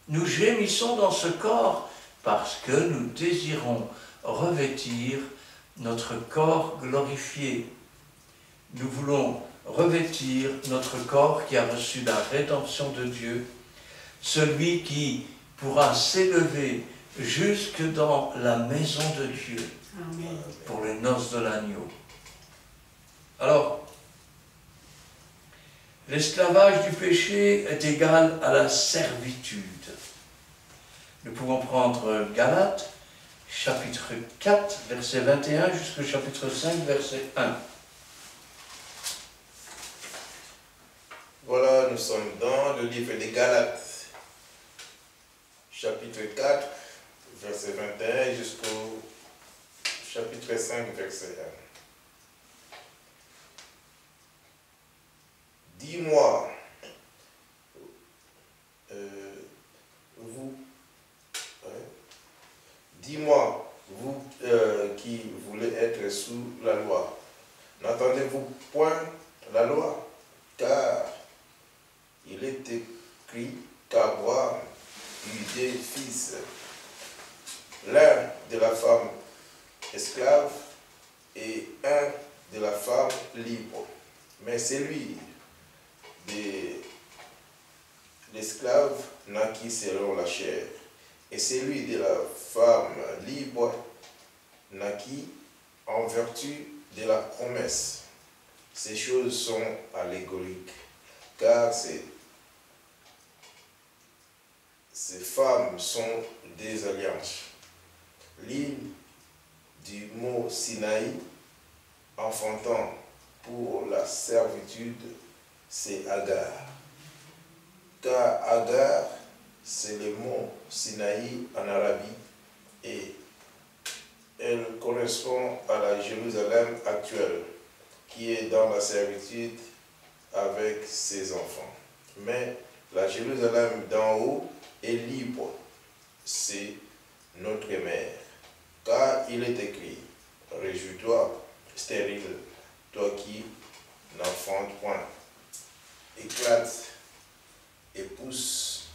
Nous gémissons dans ce corps parce que nous désirons revêtir notre corps glorifié. Nous voulons revêtir notre corps qui a reçu la rédemption de Dieu, celui qui pourra s'élever jusque dans la maison de Dieu. Amen. Pour les noces de l'agneau. Alors, l'esclavage du péché est égal à la servitude. Nous pouvons prendre Galates, chapitre 4, verset 21, jusqu'au chapitre 5, verset 1. Voilà, nous sommes dans le livre des Galates, chapitre 4, verset 21, jusqu'au chapitre 5, verset 1. Dis-moi, vous qui voulez être sous la loi, n'entendez-vous point la loi? Car il est écrit qu'Abraham eut des fils, l'un de la femme esclave et un de la femme libre. Mais celui de l'esclave naquit selon la chair, et celui de la femme libre naquit en vertu de la promesse. Ces choses sont allégoriques, car ces femmes sont des alliances. L'île du mot Sinaï, enfantant pour la servitude, c'est Agar. Car Agar, c'est le mot Sinaï en Arabie et elle correspond à la Jérusalem actuelle qui est dans la servitude avec ses enfants. Mais la Jérusalem d'en haut est libre, c'est notre mère. Car il est écrit, réjouis-toi, stérile, toi qui n'enfantes point. Éclate et pousse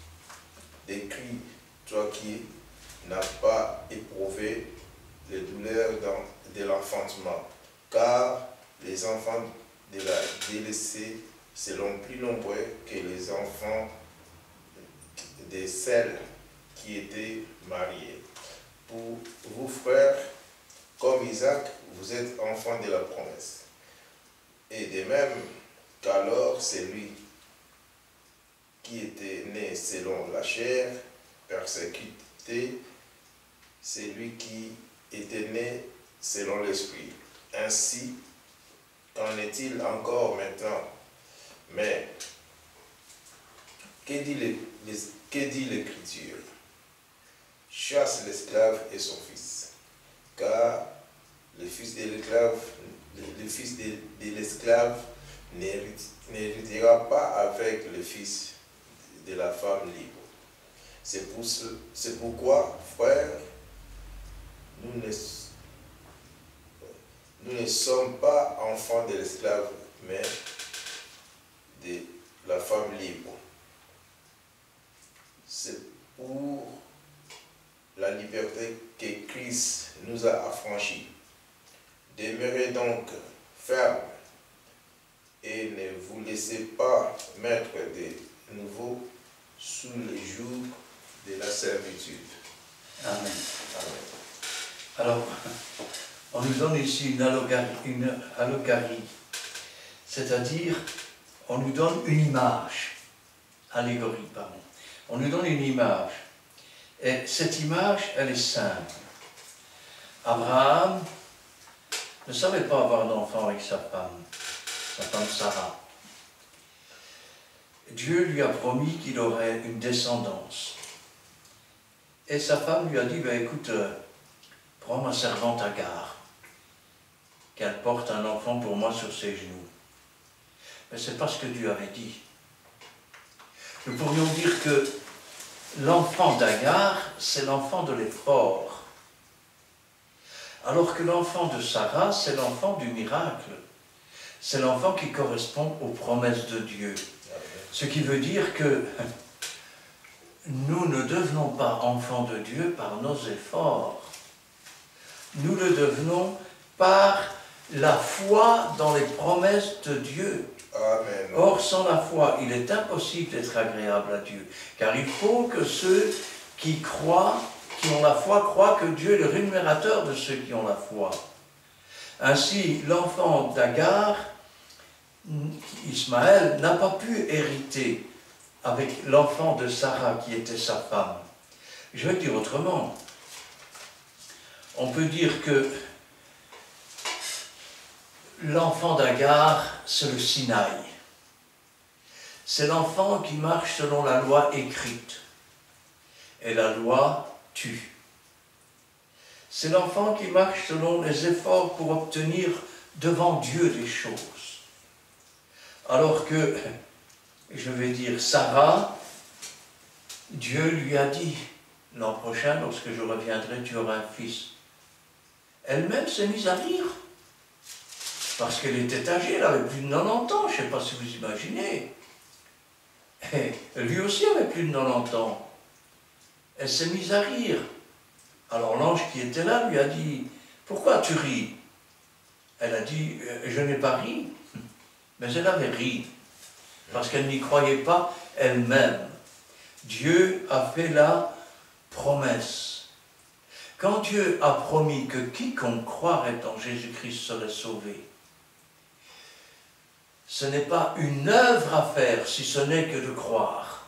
des cris, toi qui n'as pas éprouvé les douleurs de l'enfantement. Car les enfants de la délaissée seront plus nombreux que les enfants de celles qui étaient mariées. Pour vous, frères, comme Isaac, vous êtes enfants de la promesse. Et de même qu'alors celui qui était né selon la chair, persécuté, celui qui était né selon l'esprit. Ainsi, qu'en est-il encore maintenant? Mais, que dit l'Écriture? Chasse l'esclave et son fils, car le fils de l'esclave n'héritera pas avec le fils de la femme libre. C'est pourquoi, frères, nous ne sommes pas enfants de l'esclave, mais de la femme libre. C'est pour la liberté que Christ nous a affranchis. Demeurez donc fermes et ne vous laissez pas mettre de nouveau sous le joug de la servitude. Amen. Amen. Alors, on nous donne ici une allogarie, c'est-à-dire on nous donne une image, allégorie, pardon. On nous donne une image, et cette image, elle est simple. Abraham, ne savait pas avoir d'enfant avec sa femme Sarah. Dieu lui a promis qu'il aurait une descendance. Et sa femme lui a dit, ben, écoute, prends ma servante Agar, qu'elle porte un enfant pour moi sur ses genoux. Mais c'est pas ce que Dieu avait dit. Nous pourrions dire que l'enfant d'Agar, c'est l'enfant de l'effort, alors que l'enfant de Sarah, c'est l'enfant du miracle. C'est l'enfant qui correspond aux promesses de Dieu. Ce qui veut dire que nous ne devenons pas enfants de Dieu par nos efforts. Nous le devenons par la foi dans les promesses de Dieu. Amen. Or, sans la foi, il est impossible d'être agréable à Dieu. Car il faut que ceux qui croient, qui ont la foi, croient que Dieu est le rémunérateur de ceux qui ont la foi. Ainsi, l'enfant d'Agar, Ismaël, n'a pas pu hériter avec l'enfant de Sarah qui était sa femme. Je vais dire autrement. On peut dire que l'enfant d'Agar, c'est le Sinaï. C'est l'enfant qui marche selon la loi écrite. Et la loi tue. C'est l'enfant qui marche selon les efforts pour obtenir devant Dieu des choses. Alors que, je vais dire, Sarah, Dieu lui a dit, l'an prochain, lorsque je reviendrai, tu auras un fils. Elle-même s'est mise à rire. Parce qu'elle était âgée, elle avait plus de 90 ans, je ne sais pas si vous imaginez. Et lui aussi avait plus de 90 ans. Elle s'est mise à rire. Alors l'ange qui était là lui a dit, pourquoi tu ris? Elle a dit, je n'ai pas ri. Mais elle avait ri, parce qu'elle n'y croyait pas elle-même. Dieu a fait la promesse. Quand Dieu a promis que quiconque croirait en Jésus-Christ serait sauvé, ce n'est pas une œuvre à faire, si ce n'est que de croire.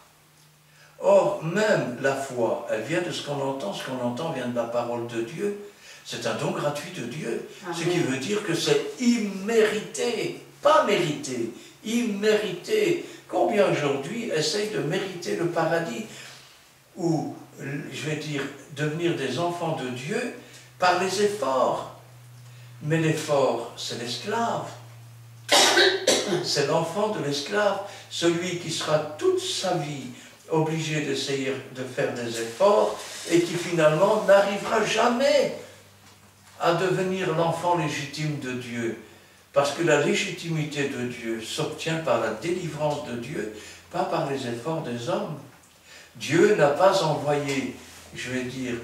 Or, même la foi, elle vient de ce qu'on entend vient de la parole de Dieu. C'est un don gratuit de Dieu, Amen. Ce qui veut dire que c'est immérité, pas mérité, immérité. Combien aujourd'hui essayent de mériter le paradis, ou, je vais dire, devenir des enfants de Dieu par les efforts. Mais l'effort, c'est l'esclave. C'est l'enfant de l'esclave, celui qui sera toute sa vie obligé d'essayer de faire des efforts et qui finalement n'arrivera jamais à devenir l'enfant légitime de Dieu. Parce que la légitimité de Dieu s'obtient par la délivrance de Dieu, pas par les efforts des hommes. Dieu n'a pas envoyé, je vais dire,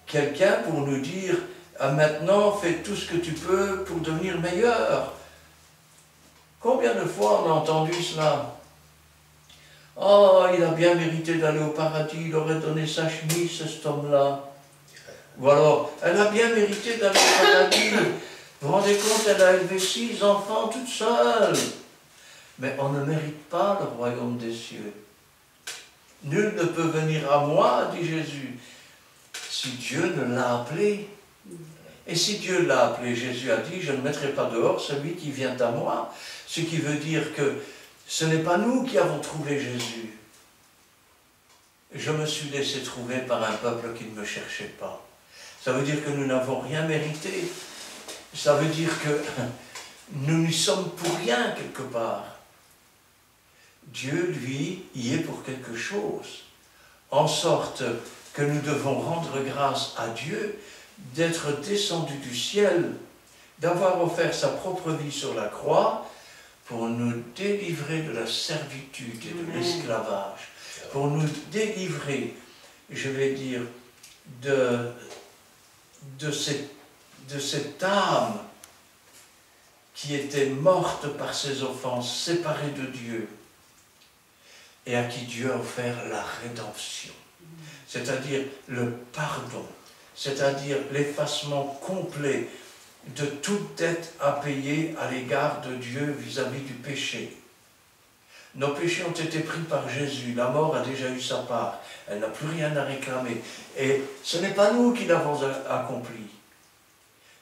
quelqu'un pour nous dire « Ah, maintenant, fais tout ce que tu peux pour devenir meilleur ». Combien de fois on a entendu cela? Oh, il a bien mérité d'aller au paradis, il aurait donné sa chemise, cet homme-là. Ou alors, elle a bien mérité d'aller au paradis. Vous vous rendez compte, elle a élevé 6 enfants toute seule. Mais on ne mérite pas le royaume des cieux. Nul ne peut venir à moi, dit Jésus, si Dieu ne l'a appelé. Et si Dieu l'a appelé, Jésus a dit, je ne mettrai pas dehors celui qui vient à moi. Ce qui veut dire que ce n'est pas nous qui avons trouvé Jésus. Je me suis laissé trouver par un peuple qui ne me cherchait pas. Ça veut dire que nous n'avons rien mérité. Ça veut dire que nous n'y sommes pour rien quelque part. Dieu, lui, y est pour quelque chose. En sorte que nous devons rendre grâce à Dieu d'être descendu du ciel, d'avoir offert sa propre vie sur la croix pour nous délivrer de la servitude et de l'esclavage, pour nous délivrer, je vais dire, de cette âme qui était morte par ses offenses, séparée de Dieu, et à qui Dieu a offert la rédemption, c'est-à-dire le pardon, c'est-à-dire l'effacement complet de toute dette à payer à l'égard de Dieu vis-à-vis du péché. Nos péchés ont été pris par Jésus, la mort a déjà eu sa part, elle n'a plus rien à réclamer, et ce n'est pas nous qui l'avons accompli.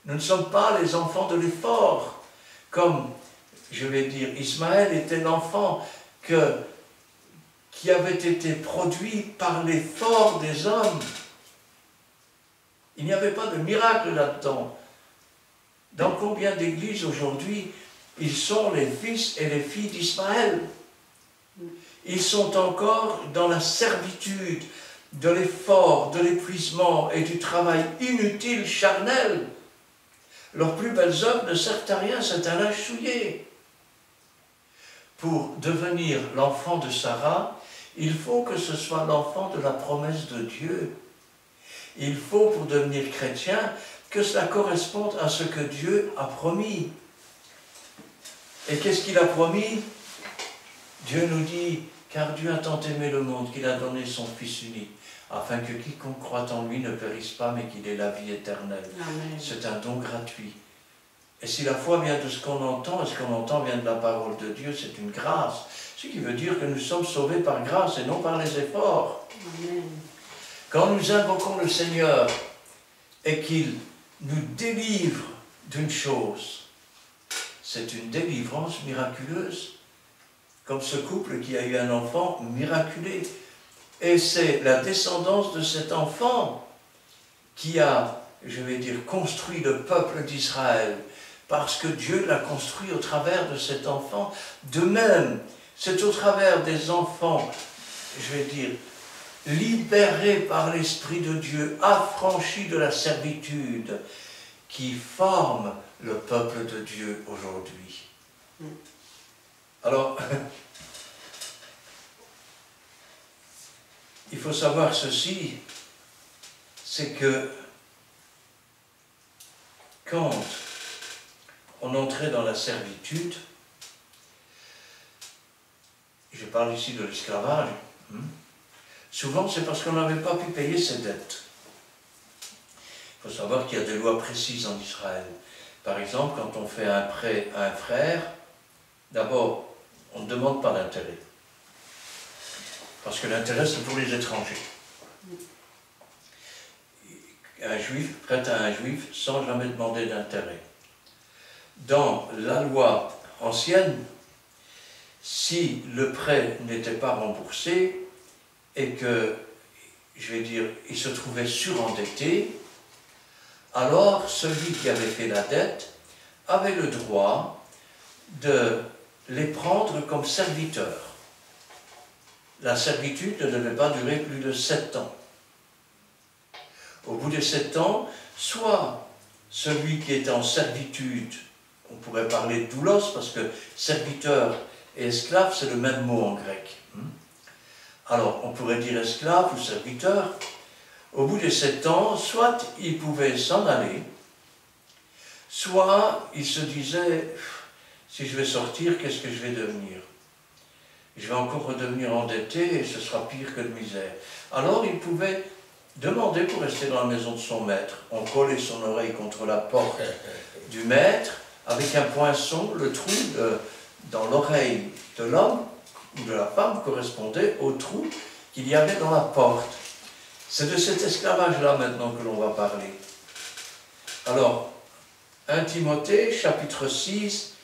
Nous ne sommes pas les enfants de l'effort, comme, je vais dire, Ismaël était l'enfant qui avait été produit par l'effort des hommes. Il n'y avait pas de miracle là-dedans. Dans combien d'églises aujourd'hui, ils sont les fils et les filles d'Ismaël? Ils sont encore dans la servitude de l'effort, de l'épuisement et du travail inutile, charnel. Leurs plus belles œuvres ne servent à rien, c'est un linge souillé. Pour devenir l'enfant de Sarah, il faut que ce soit l'enfant de la promesse de Dieu. Il faut, pour devenir chrétien, que cela corresponde à ce que Dieu a promis. Et qu'est-ce qu'il a promis? Dieu nous dit, car Dieu a tant aimé le monde qu'il a donné son Fils unique, afin que quiconque croit en lui ne périsse pas, mais qu'il ait la vie éternelle. C'est un don gratuit. Et si la foi vient de ce qu'on entend, et ce qu'on entend vient de la parole de Dieu, c'est une grâce. Ce qui veut dire que nous sommes sauvés par grâce et non par les efforts. Amen. Quand nous invoquons le Seigneur et qu'il nous délivre d'une chose, c'est une délivrance miraculeuse. Comme ce couple qui a eu un enfant miraculé. Et c'est la descendance de cet enfant qui a, je vais dire, construit le peuple d'Israël, parce que Dieu l'a construit au travers de cet enfant. De même, c'est au travers des enfants, je vais dire, libérés par l'Esprit de Dieu, affranchis de la servitude, qui forment le peuple de Dieu aujourd'hui. Alors, il faut savoir ceci, c'est que quand on entrait dans la servitude, je parle ici de l'esclavage, souvent c'est parce qu'on n'avait pas pu payer ses dettes. Il faut savoir qu'il y a des lois précises en Israël. Par exemple, quand on fait un prêt à un frère, d'abord, on ne demande pas d'intérêt. Parce que l'intérêt, c'est pour les étrangers. Un juif prête à un juif sans jamais demander d'intérêt. Dans la loi ancienne, si le prêt n'était pas remboursé et que, je vais dire, il se trouvait surendetté, alors celui qui avait fait la dette avait le droit de les prendre comme serviteurs. La servitude ne devait pas durer plus de 7 ans. Au bout de 7 ans, soit celui qui était en servitude, on pourrait parler de doulos, parce que serviteur et esclave, c'est le même mot en grec. Alors, on pourrait dire esclave ou serviteur. Au bout de 7 ans, soit il pouvait s'en aller, soit il se disait, si je vais sortir, qu'est-ce que je vais devenir? Je vais encore redevenir endetté et ce sera pire que de misère. Alors il pouvait demander pour rester dans la maison de son maître. On collait son oreille contre la porte du maître avec un poinçon, le trou dans l'oreille de l'homme ou de la femme correspondait au trou qu'il y avait dans la porte. C'est de cet esclavage-là maintenant que l'on va parler. Alors, 1 Timothée, chapitre 6,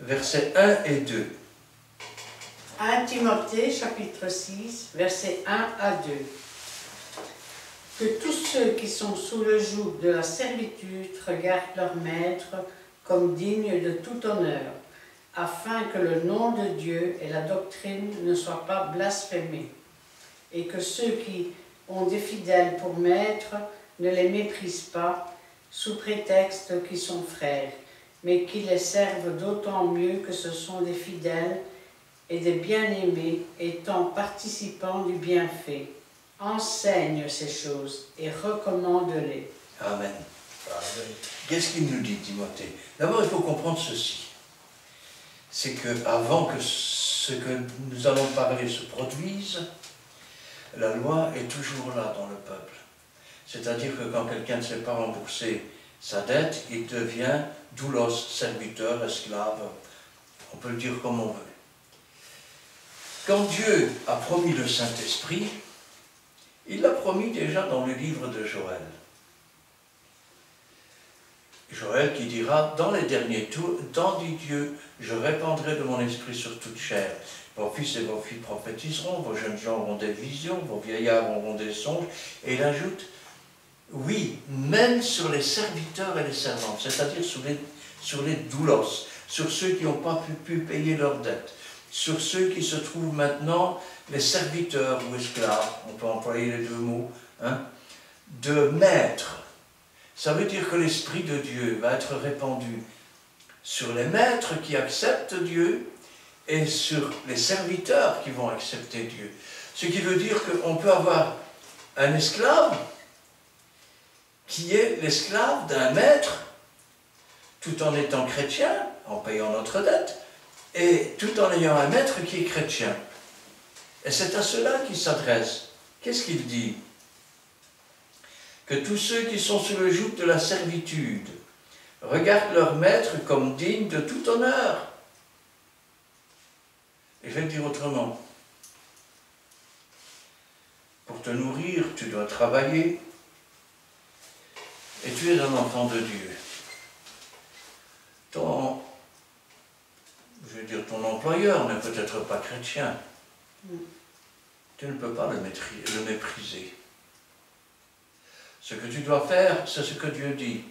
versets 1 et 2. 1 Timothée, chapitre 6, versets 1 à 2. Que tous ceux qui sont sous le joug de la servitude regardent leur maître comme digne de tout honneur, afin que le nom de Dieu et la doctrine ne soient pas blasphémés, et que ceux qui ont des fidèles pour maître ne les méprisent pas sous prétexte qu'ils sont frères, mais qu'ils les servent d'autant mieux que ce sont des fidèles et des bien-aimés, étant participants du bienfait. Enseigne ces choses et recommande-les. Amen. Qu'est-ce qu'il nous dit, Timothée? D'abord, il faut comprendre ceci. C'est qu'avant que ce que nous allons parler se produise, la loi est toujours là dans le peuple. C'est-à-dire que quand quelqu'un ne sait pas rembourser sa dette, il devient doulos, serviteur, esclave. On peut le dire comme on veut. Quand Dieu a promis le Saint-Esprit, il l'a promis déjà dans le livre de Joël. Joël qui dira, dans les derniers temps, dit Dieu, je répandrai de mon esprit sur toute chair. Vos fils et vos filles prophétiseront, vos jeunes gens auront des visions, vos vieillards auront des songes. Et il ajoute, oui, même sur les serviteurs et les servantes, c'est-à-dire sur les doulos, sur ceux qui n'ont pas pu payer leurs dettes, sur ceux qui se trouvent maintenant les serviteurs ou esclaves, on peut employer les deux mots, hein, de maîtres. Ça veut dire que l'Esprit de Dieu va être répandu sur les maîtres qui acceptent Dieu et sur les serviteurs qui vont accepter Dieu. Ce qui veut dire qu'on peut avoir un esclave qui est l'esclave d'un maître tout en étant chrétien, en payant notre dette, et tout en ayant un maître qui est chrétien. Et c'est à cela qu'il s'adresse. Qu'est-ce qu'il dit? Que tous ceux qui sont sous le joug de la servitude regardent leur maître comme digne de tout honneur. Et je vais le dire autrement. Pour te nourrir, tu dois travailler, et tu es un enfant de Dieu. Ton employeur n'est peut-être pas chrétien. Tu ne peux pas le mépriser. Ce que tu dois faire, c'est ce que Dieu dit.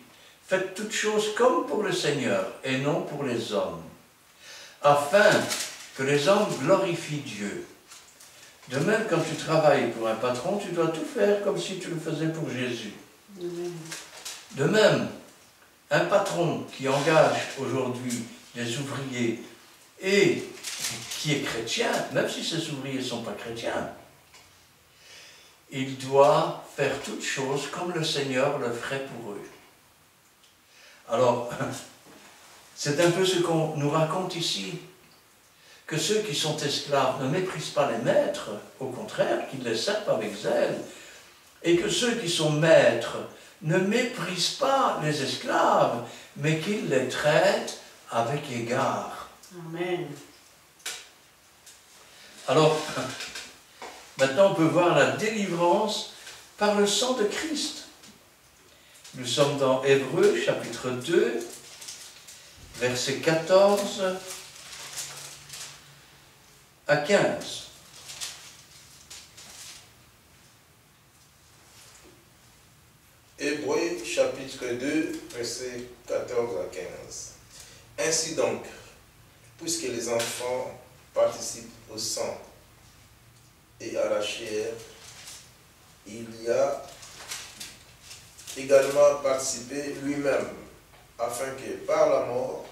Faites toutes choses comme pour le Seigneur et non pour les hommes, afin que les hommes glorifient Dieu. De même, quand tu travailles pour un patron, tu dois tout faire comme si tu le faisais pour Jésus. De même, un patron qui engage aujourd'hui des ouvriers et qui est chrétien, même si ces ouvriers ne sont pas chrétiens, il doit faire toutes choses comme le Seigneur le ferait pour eux. Alors, c'est un peu ce qu'on nous raconte ici, que ceux qui sont esclaves ne méprisent pas les maîtres, au contraire, qu'ils les servent avec zèle, et que ceux qui sont maîtres ne méprisent pas les esclaves, mais qu'ils les traitent avec égard. Amen. Alors, maintenant on peut voir la délivrance par le sang de Christ. Nous sommes dans Hébreux, chapitre 2, versets 14 à 15. Hébreux, chapitre 2, versets 14 à 15. Ainsi donc, puisque les enfants participent au sang et à la chair, il y a également participé lui-même, afin que par la mort,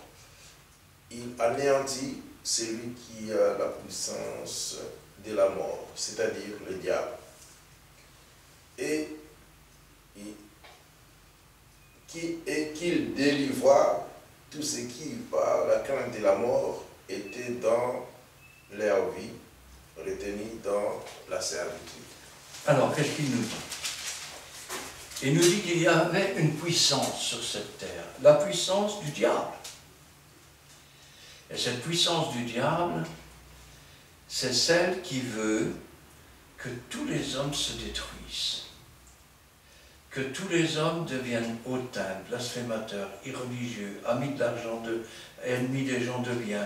il anéantit celui qui a la puissance de la mort, c'est-à-dire le diable, et qu'il délivra tous ceux qui, par la crainte de la mort, étaient dans leur vie, retenus dans la servitude. Alors, qu'est-ce qu'il nous dit? Il nous dit qu'il y avait une puissance sur cette terre, la puissance du diable. Et cette puissance du diable, c'est celle qui veut que tous les hommes se détruisent, que tous les hommes deviennent hautains, blasphémateurs, irreligieux, amis de l'argent, ennemis des gens de bien,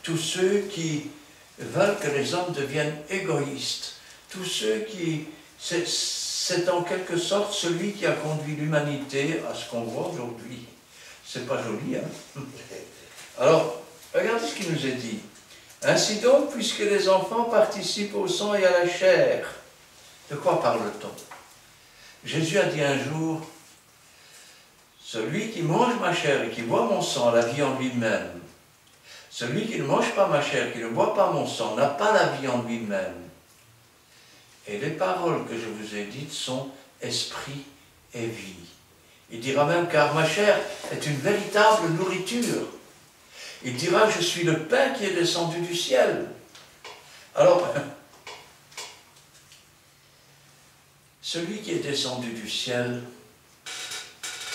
tous ceux qui veulent que les hommes deviennent égoïstes, tous ceux qui... C'est en quelque sorte celui qui a conduit l'humanité à ce qu'on voit aujourd'hui. C'est pas joli, hein? Alors, regardez ce qu'il nous est dit. Ainsi donc, puisque les enfants participent au sang et à la chair, de quoi parle-t-on? Jésus a dit un jour, celui qui mange ma chair et qui boit mon sang a la vie en lui-même. Celui qui ne mange pas ma chair, qui ne boit pas mon sang, n'a pas la vie en lui-même. Et les paroles que je vous ai dites sont esprit et vie. Il dira même, car ma chair est une véritable nourriture. Il dira, je suis le pain qui est descendu du ciel. Alors, celui qui est descendu du ciel,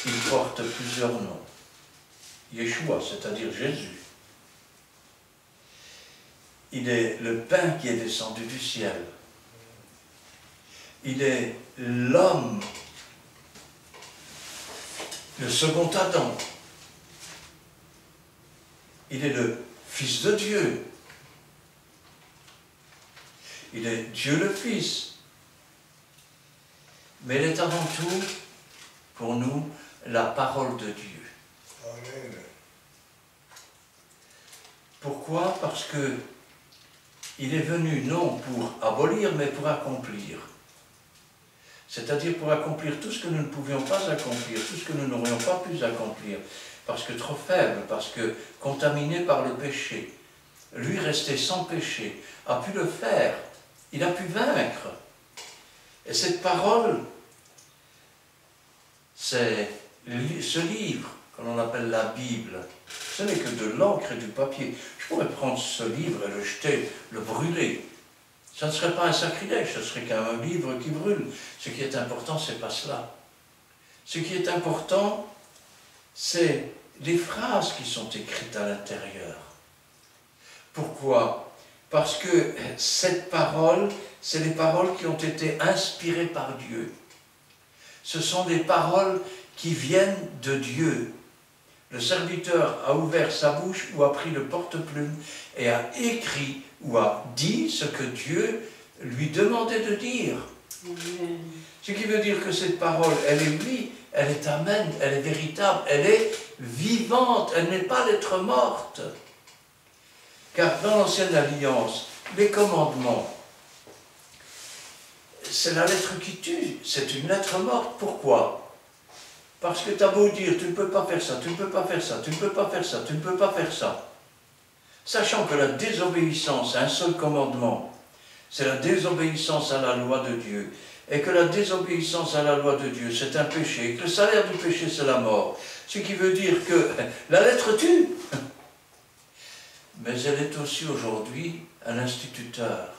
il porte plusieurs noms. Yeshua, c'est-à-dire Jésus. Il est le pain qui est descendu du ciel. Il est l'homme le second Adam. Il est le Fils de Dieu. Il est Dieu le Fils. Mais il est avant tout, pour nous, la parole de Dieu. Amen. Pourquoi? Parce que il est venu non pour abolir, mais pour accomplir. C'est-à-dire pour accomplir tout ce que nous ne pouvions pas accomplir, tout ce que nous n'aurions pas pu accomplir, parce que trop faible, parce que contaminé par le péché. Lui, resté sans péché, a pu le faire, il a pu vaincre. Et cette parole, c'est ce livre que l'on appelle la Bible. Ce n'est que de l'encre et du papier. Je pourrais prendre ce livre et le jeter, le brûler. Ça ne serait pas un sacrilège, ce serait qu'un livre qui brûle. Ce qui est important, ce n'est pas cela. Ce qui est important, c'est les phrases qui sont écrites à l'intérieur. Pourquoi? Parce que cette parole, c'est les paroles qui ont été inspirées par Dieu. Ce sont des paroles qui viennent de Dieu. Le serviteur a ouvert sa bouche ou a pris le porte-plume et a écrit ou a dit ce que Dieu lui demandait de dire. Amen. Ce qui veut dire que cette parole, elle est oui, elle est amen, elle est véritable, elle est vivante, elle n'est pas lettre morte. Car dans l'Ancienne Alliance, les commandements, c'est la lettre qui tue, c'est une lettre morte. Pourquoi? Parce que tu as beau dire, tu ne peux pas faire ça, tu ne peux pas faire ça, tu ne peux pas faire ça, tu ne peux pas faire ça. Sachant que la désobéissance à un seul commandement, c'est la désobéissance à la loi de Dieu, et que la désobéissance à la loi de Dieu, c'est un péché, et que le salaire du péché, c'est la mort. Ce qui veut dire que la lettre tue. Mais elle est aussi aujourd'hui un instituteur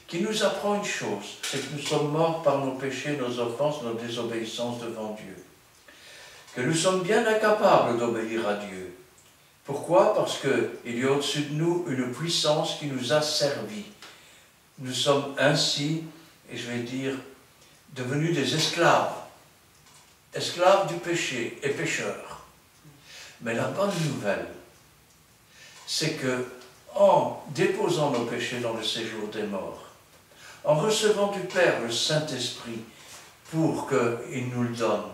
qui nous apprend une chose, c'est que nous sommes morts par nos péchés, nos offenses, nos désobéissances devant Dieu. Que nous sommes bien incapables d'obéir à Dieu. Pourquoi? Parce qu'il y a au-dessus de nous une puissance qui nous a servi. Nous sommes ainsi, et je vais dire, devenus des esclaves. Esclaves du péché et pécheurs. Mais la bonne nouvelle, c'est que en déposant nos péchés dans le séjour des morts, en recevant du Père le Saint-Esprit pour qu'il nous le donne,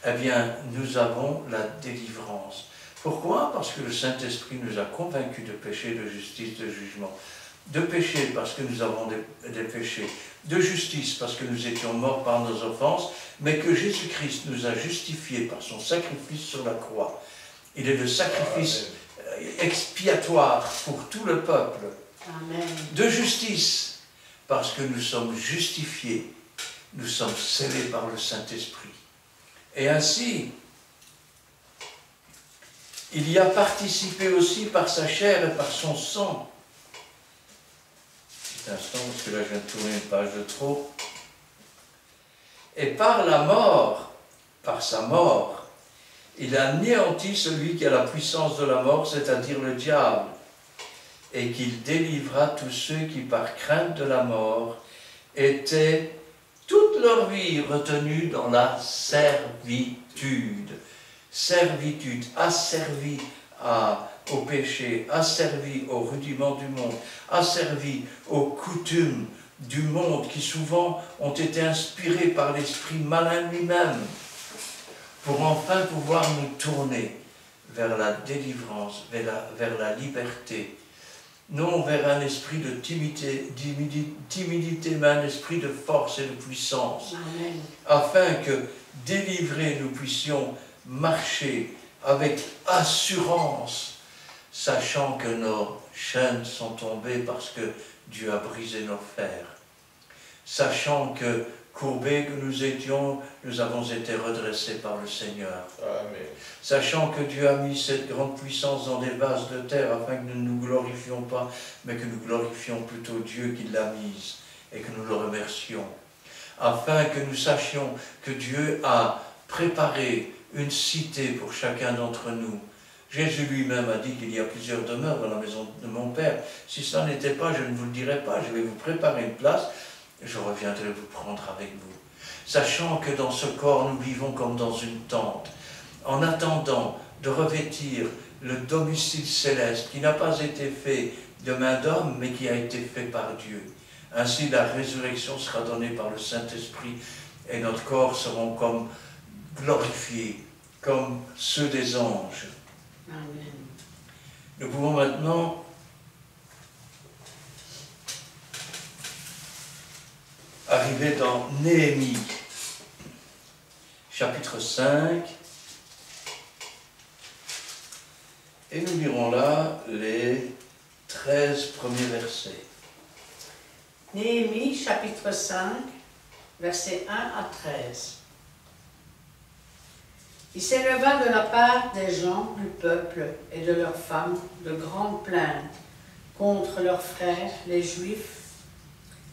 eh bien, nous avons la délivrance. Pourquoi? Parce que le Saint-Esprit nous a convaincus de péché, de justice, de jugement. De péché parce que nous avons des péchés. De justice parce que nous étions morts par nos offenses, mais que Jésus-Christ nous a justifiés par son sacrifice sur la croix. Il est le sacrifice expiatoire pour tout le peuple. Amen. De justice parce que nous sommes justifiés, nous sommes scellés par le Saint-Esprit. Et ainsi, il y a participé aussi par sa chair et par son sang. Petit instant, parce que là je viens de tourner une page de trop. Et par la mort, par sa mort, il a anéanti celui qui a la puissance de la mort, c'est-à-dire le diable, et qu'il délivra tous ceux qui, par crainte de la mort, étaient toute leur vie retenus dans la servitude. Servitude, asservis au péché, asservis aux rudiments du monde, asservis aux coutumes du monde qui souvent ont été inspirées par l'esprit malin lui-même, pour enfin pouvoir nous tourner vers la délivrance, vers la liberté, non vers un esprit de timidité, mais un esprit de force et de puissance, Amen. afin que, délivrés, nous puissions marcher avec assurance, sachant que nos chaînes sont tombées parce que Dieu a brisé nos fers, sachant que, courbés que nous étions, nous avons été redressés par le Seigneur. Amen. Sachant que Dieu a mis cette grande puissance dans des vases de terre afin que nous ne nous glorifions pas, mais que nous glorifions plutôt Dieu qui l'a mise et que nous le remercions. Afin que nous sachions que Dieu a préparé une cité pour chacun d'entre nous. Jésus lui-même a dit qu'il y a plusieurs demeures dans la maison de mon Père. Si cela n'était pas, je ne vous le dirai pas, je vais vous préparer une place, je reviendrai vous prendre avec vous. sachant que dans ce corps nous vivons comme dans une tente, en attendant de revêtir le domicile céleste qui n'a pas été fait de main d'homme, mais qui a été fait par Dieu. Ainsi, la résurrection sera donnée par le Saint-Esprit et notre corps seront comme glorifiés, comme ceux des anges. Amen. Nous pouvons maintenant arriver dans Néhémie, chapitre 5, et nous lirons là les 13 premiers versets. Néhémie, chapitre 5, versets 1 à 13. Il s'éleva de la part des gens du peuple et de leurs femmes de grandes plaintes contre leurs frères, les Juifs.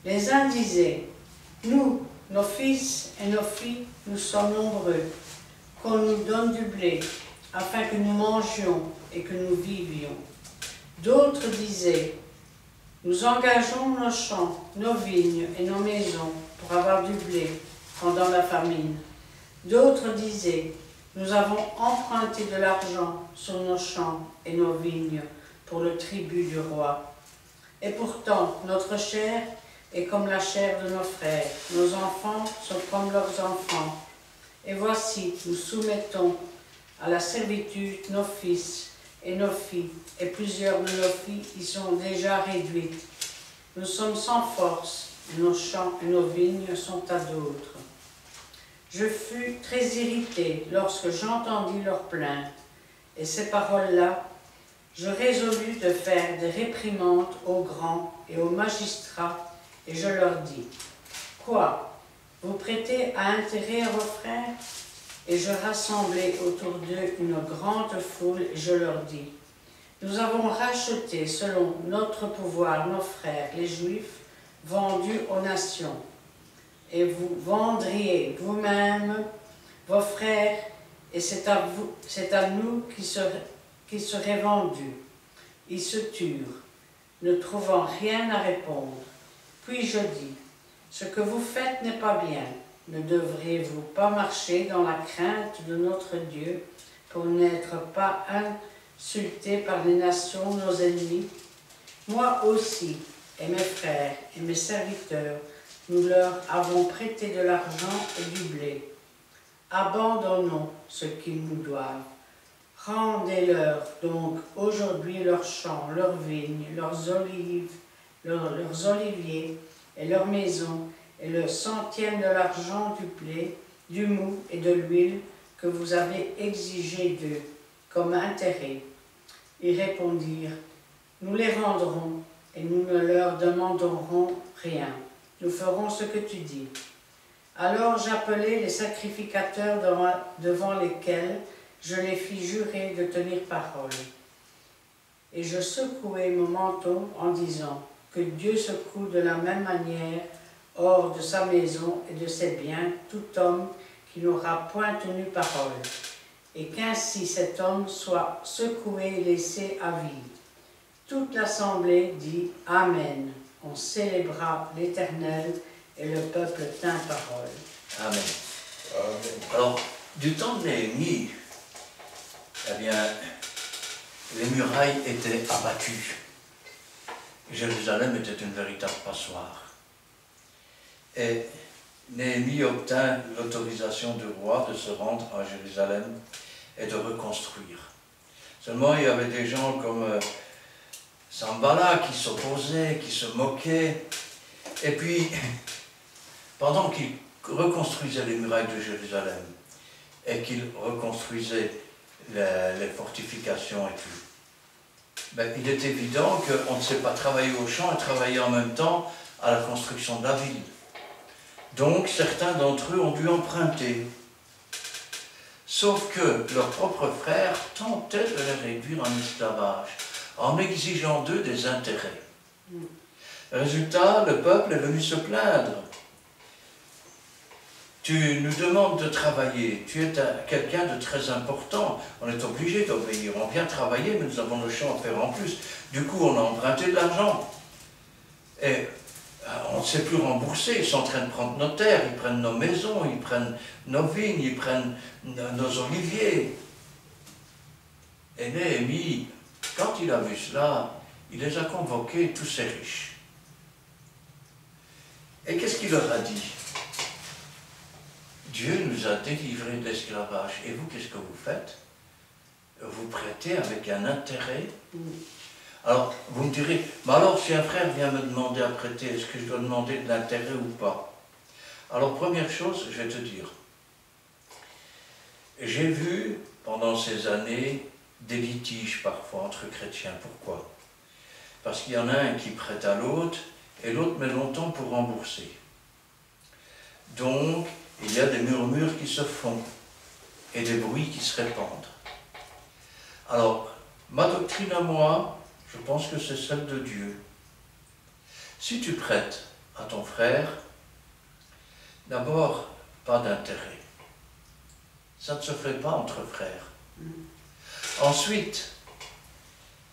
Les uns disaient, « Nous, nos fils et nos filles, nous sommes nombreux, qu'on nous donne du blé, afin que nous mangions et que nous vivions. » D'autres disaient, « Nous engageons nos champs, nos vignes et nos maisons pour avoir du blé pendant la famine. » D'autres disaient, « Nous avons emprunté de l'argent sur nos champs et nos vignes pour le tribut du roi. Et pourtant, notre chair est comme la chair de nos frères, nos enfants sont comme leurs enfants. Et voici, nous soumettons à la servitude nos fils et nos filles, et plusieurs de nos filles y sont déjà réduites. Nous sommes sans force, et nos champs et nos vignes sont à d'autres. Je fus très irrité lorsque j'entendis leurs plaintes, et ces paroles-là, je résolus de faire des réprimandes aux grands et aux magistrats, et je leur dis, « Quoi, vous prêtez à intérêt à vos frères ?» Et je rassemblai autour d'eux une grande foule, et je leur dis, « Nous avons racheté selon notre pouvoir nos frères, les Juifs, vendus aux nations. Et vous vendriez vous-même vos frères, et c'est à nous qui seraient vendus. » Ils se turent, ne trouvant rien à répondre. Puis je dis, « Ce que vous faites n'est pas bien. Ne devriez-vous pas marcher dans la crainte de notre Dieu pour n'être pas insultés par les nations, nos ennemis? Moi aussi, et mes frères et mes serviteurs, nous leur avons prêté de l'argent et du blé. Abandonnons ce qu'ils nous doivent. Rendez-leur donc aujourd'hui leurs champs, leurs vignes, leurs oliviers et leurs maisons, et le centième de l'argent, du blé, du mou et de l'huile que vous avez exigé d'eux comme intérêt. » Ils répondirent, « Nous les rendrons et nous ne leur demanderons rien. Nous ferons ce que tu dis. » Alors j'appelai les sacrificateurs devant lesquels je les fis jurer de tenir parole. Et je secouai mon manteau en disant, « Que Dieu secoue de la même manière hors de sa maison et de ses biens tout homme qui n'aura point tenu parole, et qu'ainsi cet homme soit secoué et laissé à vie. » Toute l'assemblée dit « Amen ». On célébra l'Éternel et le peuple tint parole. Amen. Amen. Alors, du temps de Néhémie, eh bien, les murailles étaient abattues. Jérusalem était une véritable passoire. Et Néhémie obtint l'autorisation du roi de se rendre à Jérusalem et de reconstruire. Seulement, il y avait des gens comme Sanballat qui s'opposaient, qui se moquaient. Et puis, pendant qu'il reconstruisait les murailles de Jérusalem et qu'il reconstruisait les fortifications et tout, ben, il est évident qu'on ne sait pas travailler au champ et travailler en même temps à la construction de la ville. Donc, certains d'entre eux ont dû emprunter. Sauf que leurs propres frères tentaient de les réduire en esclavage, en exigeant d'eux des intérêts. Résultat, le peuple est venu se plaindre. Tu nous demandes de travailler, tu es quelqu'un de très important, on est obligé d'obéir, on vient travailler, mais nous avons le champ à faire en plus. Du coup, on a emprunté de l'argent. Et on ne sait plus rembourser, ils sont en train de prendre nos terres, ils prennent nos maisons, ils prennent nos vignes, ils prennent nos oliviers. Et Néhémie, quand il a vu cela, il les a convoqués, tous ces riches. Et qu'est-ce qu'il leur a dit? Dieu nous a délivrés de l'esclavage. Et vous, qu'est-ce que vous faites? Vous prêtez avec un intérêt. Alors, vous me direz, mais alors si un frère vient me demander à prêter, est-ce que je dois demander de l'intérêt ou pas? Alors, première chose, je vais te dire, j'ai vu pendant ces années des litiges parfois entre chrétiens. Pourquoi? Parce qu'il y en a un qui prête à l'autre et l'autre met longtemps pour rembourser. Donc, il y a des murmures qui se font et des bruits qui se répandent. Alors, ma doctrine à moi, je pense que c'est celle de Dieu. Si tu prêtes à ton frère, d'abord, pas d'intérêt. Ça ne se fait pas entre frères. Ensuite,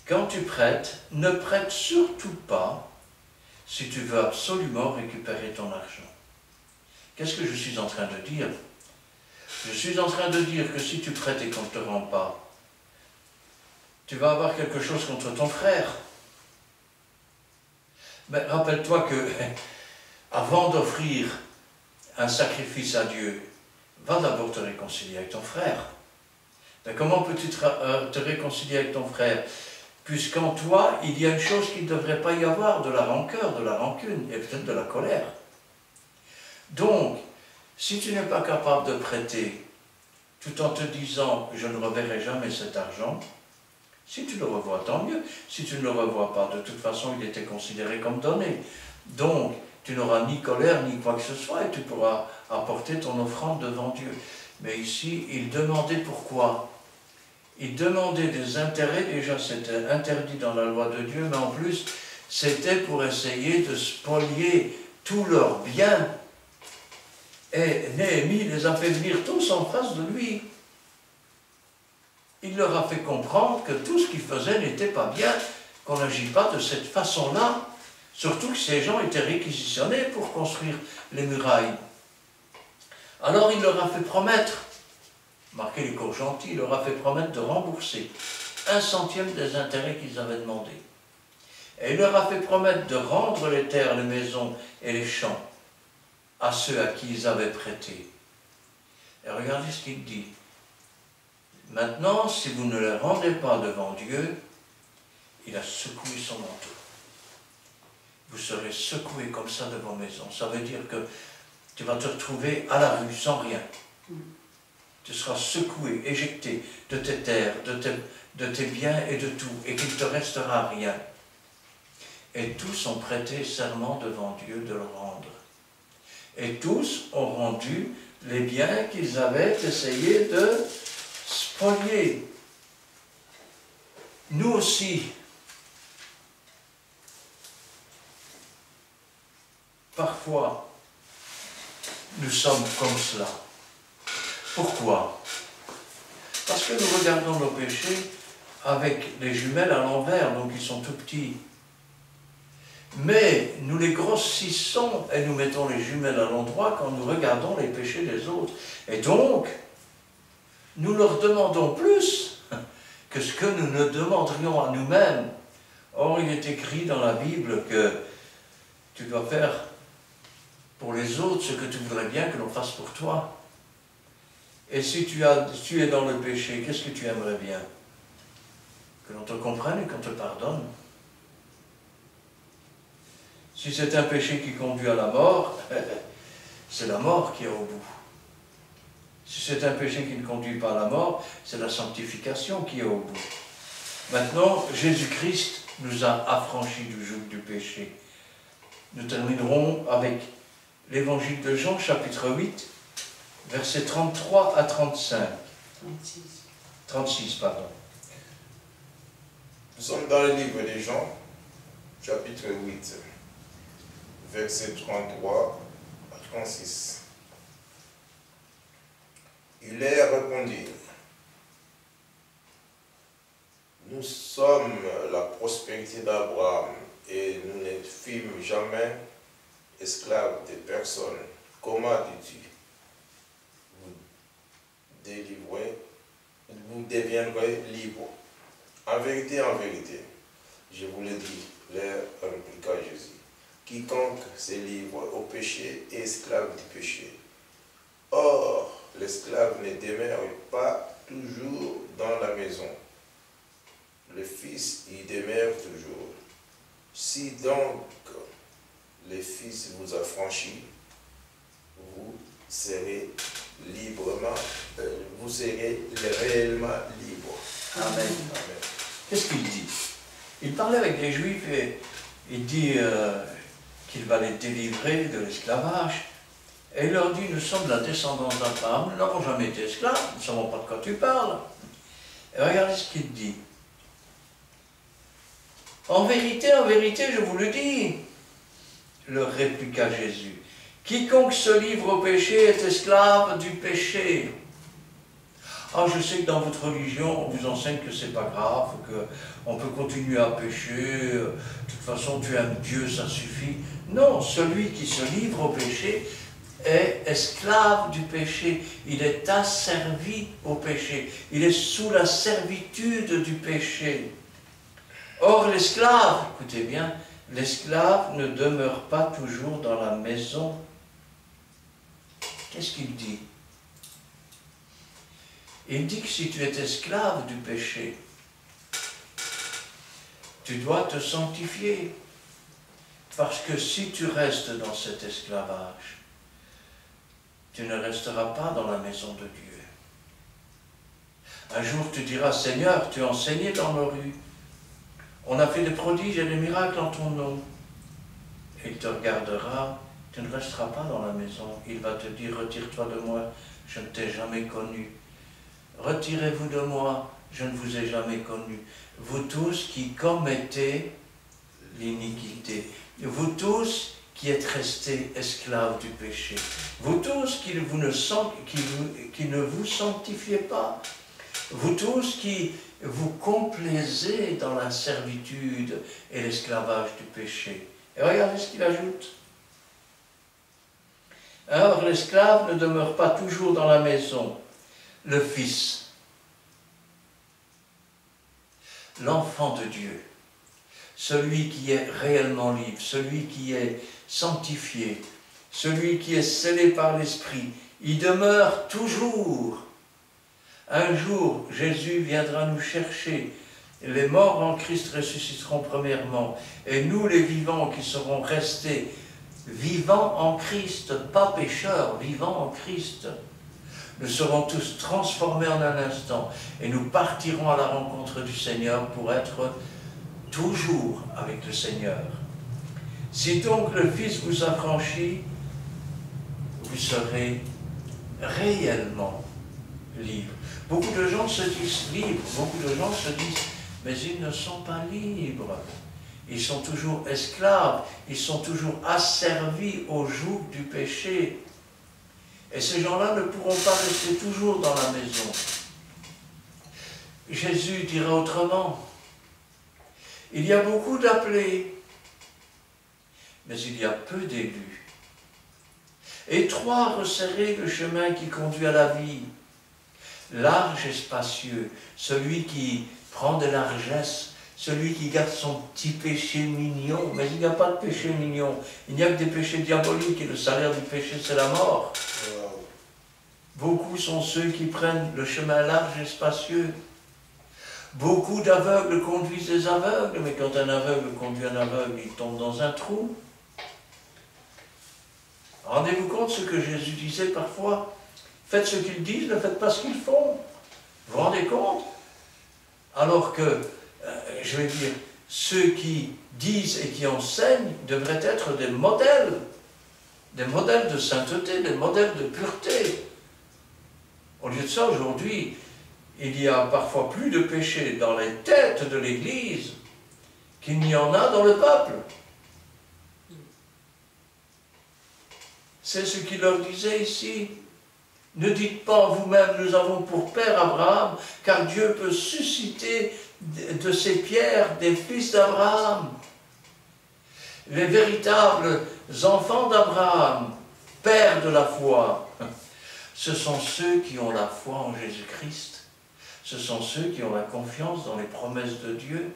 quand tu prêtes, ne prête surtout pas si tu veux absolument récupérer ton argent. Qu'est-ce que je suis en train de dire? Je suis en train de dire que si tu prêtes et qu'on ne te rend pas, tu vas avoir quelque chose contre ton frère. Mais rappelle-toi que, avant d'offrir un sacrifice à Dieu, va d'abord te réconcilier avec ton frère. Mais comment peux-tu te réconcilier avec ton frère? Puisqu'en toi, il y a une chose qu'il ne devrait pas y avoir, de la rancœur, de la rancune, et peut-être de la colère. Donc, si tu n'es pas capable de prêter, tout en te disant « je ne reverrai jamais cet argent », si tu le revois, tant mieux. Si tu ne le revois pas, de toute façon, il était considéré comme donné. Donc, tu n'auras ni colère, ni quoi que ce soit, et tu pourras apporter ton offrande devant Dieu. Mais ici, il demandait pourquoi? Il demandait des intérêts, déjà c'était interdit dans la loi de Dieu, mais en plus, c'était pour essayer de spolier tous leurs biens. Et Néhémie les a fait venir tous en face de lui. Il leur a fait comprendre que tout ce qu'ils faisaient n'était pas bien, qu'on n'agit pas de cette façon-là, surtout que ces gens étaient réquisitionnés pour construire les murailles. Alors il leur a fait promettre, marquez les cours gentils, il leur a fait promettre de rembourser 1/100 des intérêts qu'ils avaient demandés. Et il leur a fait promettre de rendre les terres, les maisons et les champs à ceux à qui ils avaient prêté. Et regardez ce qu'il dit. Maintenant, si vous ne les rendez pas devant Dieu, il a secoué son manteau. Vous serez secoués comme ça de vos maisons. Ça veut dire que tu vas te retrouver à la rue sans rien. Tu seras secoué, éjecté de tes terres, de tes biens et de tout, et qu'il ne te restera rien. Et tous ont prêté serment devant Dieu de le rendre. Et tous ont rendu les biens qu'ils avaient essayé de spolier. Nous aussi, parfois, nous sommes comme cela. Pourquoi? Parce que nous regardons nos péchés avec les jumelles à l'envers, donc ils sont tout petits. Mais nous les grossissons et nous mettons les jumelles à l'endroit quand nous regardons les péchés des autres. Et donc, nous leur demandons plus que ce que nous ne demanderions à nous-mêmes. Or, il est écrit dans la Bible que tu dois faire pour les autres ce que tu voudrais bien que l'on fasse pour toi. Et si tu es dans le péché, qu'est-ce que tu aimerais bien? Que l'on te comprenne et qu'on te pardonne. Si c'est un péché qui conduit à la mort, c'est la mort qui est au bout. Si c'est un péché qui ne conduit pas à la mort, c'est la sanctification qui est au bout. Maintenant, Jésus-Christ nous a affranchis du joug du péché. Nous terminerons avec l'évangile de Jean, chapitre 8, versets 33 à 35. 36, pardon. Nous sommes dans le livre de Jean, chapitre 8, versets 33 à 36. Il leur répondit, nous sommes la prospérité d'Abraham et nous ne fîmes jamais esclaves des personnes, comment dis-tu? Vous délivrez, vous deviendrez libre. En vérité, je vous le dis, leur répliqua Jésus, quiconque se livre au péché est esclave du péché. Or, l'esclave ne demeure pas toujours dans la maison. Le Fils y demeure toujours. Si donc le Fils vous affranchit, vous serez librement, vous serez réellement libre. Amen. Amen. Qu'est-ce qu'il dit? Il parlait avec les Juifs et il dit qu'il va les délivrer de l'esclavage. Et il leur dit, nous sommes la descendance d'Abraham, nous n'avons jamais été esclaves, nous ne savons pas de quoi tu parles. Et regardez ce qu'il dit. En vérité, je vous le dis, leur répliqua Jésus, quiconque se livre au péché est esclave du péché. Ah, je sais que dans votre religion, on vous enseigne que c'est pas grave, qu'on peut continuer à pécher, de toute façon tu aimes Dieu, ça suffit. Non, celui qui se livre au péché est esclave du péché, il est asservi au péché, il est sous la servitude du péché. Or l'esclave, écoutez bien, l'esclave ne demeure pas toujours dans la maison. Qu'est-ce qu'il dit? Il dit que si tu es esclave du péché, tu dois te sanctifier. Parce que si tu restes dans cet esclavage, tu ne resteras pas dans la maison de Dieu. Un jour tu diras, Seigneur, tu as enseigné dans nos rues. On a fait des prodiges et des miracles en ton nom. Et il te regardera, tu ne resteras pas dans la maison. Il va te dire, retire-toi de moi, je ne t'ai jamais connu. Retirez-vous de moi, je ne vous ai jamais connu. Vous tous qui commettez l'iniquité, vous tous qui êtes restés esclaves du péché, vous tous qui ne vous sanctifiez pas, vous tous qui vous complaisez dans la servitude et l'esclavage du péché. Et regardez ce qu'il ajoute. Alors l'esclave ne demeure pas toujours dans la maison. Le Fils, l'enfant de Dieu, celui qui est réellement libre, celui qui est sanctifié, celui qui est scellé par l'Esprit, il demeure toujours. Un jour, Jésus viendra nous chercher. Les morts en Christ ressusciteront premièrement, et nous, les vivants qui serons restés vivants en Christ, pas pécheurs, vivants en Christ, nous serons tous transformés en un instant et nous partirons à la rencontre du Seigneur pour être toujours avec le Seigneur. Si donc le Fils vous affranchit, vous serez réellement libres. Beaucoup de gens se disent libres, beaucoup de gens se disent, mais ils ne sont pas libres. Ils sont toujours esclaves, ils sont toujours asservis au joug du péché. Et ces gens-là ne pourront pas rester toujours dans la maison. Jésus dira autrement, il y a beaucoup d'appelés, mais il y a peu d'élus. Étroit, resserré le chemin qui conduit à la vie, large et spacieux, celui qui prend de largesse, celui qui garde son petit péché mignon, mais il n'y a pas de péché mignon, il n'y a que des péchés diaboliques et le salaire du péché c'est la mort. Beaucoup sont ceux qui prennent le chemin large et spacieux. Beaucoup d'aveugles conduisent des aveugles, mais quand un aveugle conduit un aveugle, il tombe dans un trou. Rendez-vous compte ce que Jésus disait parfois, faites ce qu'ils disent, ne faites pas ce qu'ils font. Vous vous rendez compte? Alors que, je vais dire, ceux qui disent et qui enseignent devraient être des modèles de sainteté, des modèles de pureté. Au lieu de ça, aujourd'hui, il y a parfois plus de péché dans les têtes de l'Église qu'il n'y en a dans le peuple. C'est ce qu'il leur disait ici. Ne dites pas vous-même, nous avons pour père Abraham, car Dieu peut susciter de ces pierres des fils d'Abraham. les véritables enfants d'Abraham, père de la foi, ce sont ceux qui ont la foi en Jésus-Christ. Ce sont ceux qui ont la confiance dans les promesses de Dieu,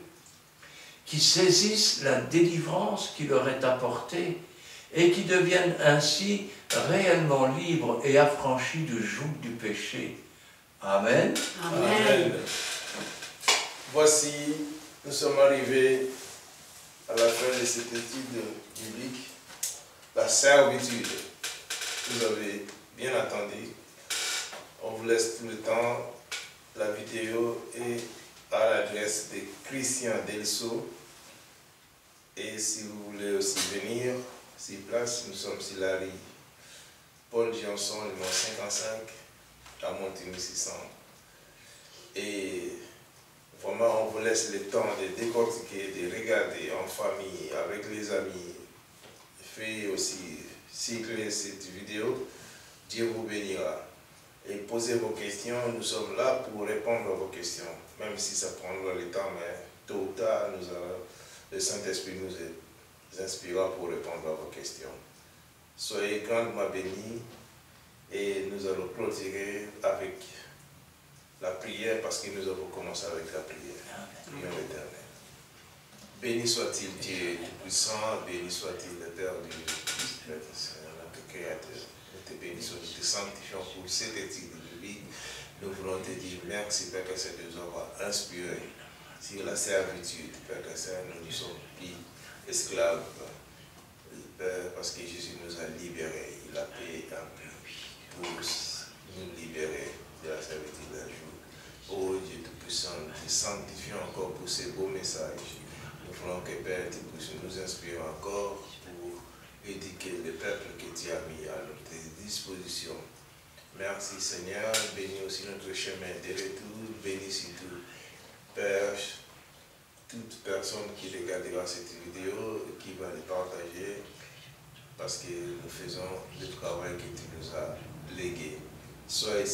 qui saisissent la délivrance qui leur est apportée et qui deviennent ainsi réellement libres et affranchis du joug du péché. Amen. Amen. Voici, nous sommes arrivés à la fin de cette étude biblique, la servitude. Vous avez bien attendu. On vous laisse tout le temps. La vidéo est à l'adresse de Christian Delso. Et si vous voulez aussi venir, sur place, nous sommes sur la rue Paul Janson, numéro 55, à Montigny-600. Et vraiment, on vous laisse le temps de décortiquer, de regarder en famille, avec les amis. Faites aussi cycler cette vidéo. Dieu vous bénira. Et posez vos questions. Nous sommes là pour répondre à vos questions. Même si ça prendra le temps, mais tôt ou tard, le Saint-Esprit nous inspirera pour répondre à vos questions. Soyez grandement bénis et nous allons clôturer avec la prière parce que nous avons commencé avec la prière. Prions l'Éternel. Béni soit-il Dieu Tout-Puissant, béni soit-il le Père du Fils, notre Créateur. Nous te bénissons, nous te sanctifions pour cette étude biblique. Nous voulons te dire merci, Père, que ça nous aura inspiré sur la servitude. Père, que ça nous ne sommes plus esclaves, Père, parce que Jésus nous a libérés. Il a payé un prix pour nous libérer de la servitude d'un jour. Oh Dieu Tout-Puissant, nous te sanctifions encore pour ces beaux messages. Nous voulons que Père, tu puisses nous inspirer encore pour éduquer le peuple que tu as mis à notre disposition. Merci Seigneur, bénis aussi notre chemin de retour, bénis surtout Père, toute personne qui regardera cette vidéo et qui va le partager parce que nous faisons le travail que tu nous as légué. Sois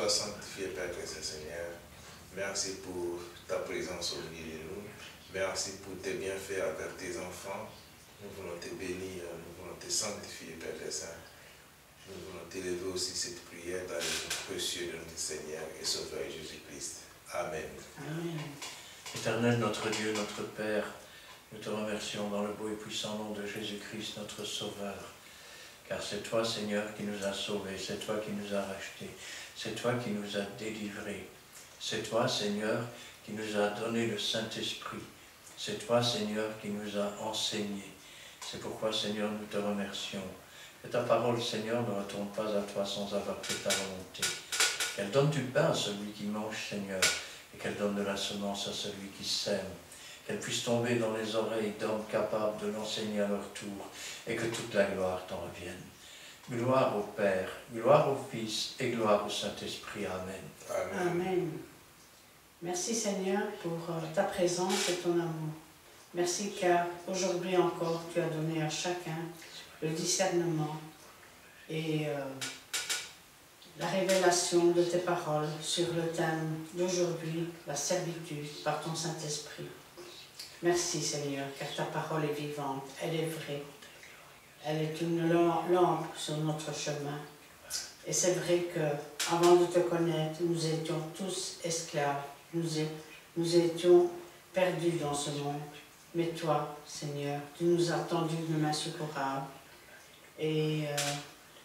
sanctifié Père Très Seigneur. Merci pour ta présence au milieu de nous. Merci pour tes bienfaits avec tes enfants. Nous voulons te bénir, nous voulons te sanctifier, Père des Saints. Nous voulons t'élever aussi cette prière dans le nom précieux de notre Seigneur et Sauveur Jésus-Christ. Amen. Amen. Éternel, notre Dieu, notre Père, nous te remercions dans le beau et puissant nom de Jésus-Christ, notre Sauveur. Car c'est toi, Seigneur, qui nous as sauvés, c'est toi qui nous as rachetés, c'est toi qui nous as délivrés. C'est toi, Seigneur, qui nous a donné le Saint-Esprit. C'est toi, Seigneur, qui nous a enseignés. C'est pourquoi, Seigneur, nous te remercions. Que ta parole, Seigneur, ne retourne pas à toi sans avoir fait ta volonté. Qu'elle donne du pain à celui qui mange, Seigneur, et qu'elle donne de la semence à celui qui sème. Qu'elle puisse tomber dans les oreilles d'hommes capables de l'enseigner à leur tour, et que toute la gloire t'en revienne. Gloire au Père, gloire au Fils, et gloire au Saint-Esprit. Amen. Amen. Amen. Merci Seigneur pour ta présence et ton amour. Merci car aujourd'hui encore tu as donné à chacun le discernement et la révélation de tes paroles sur le thème d'aujourd'hui, la servitude par ton Saint-Esprit. Merci Seigneur car ta parole est vivante, elle est vraie, elle est une lampe sur notre chemin. Et c'est vrai que avant de te connaître, nous étions tous esclaves. Nous étions perdus dans ce monde. Mais toi, Seigneur, tu nous as tendu de main secourable et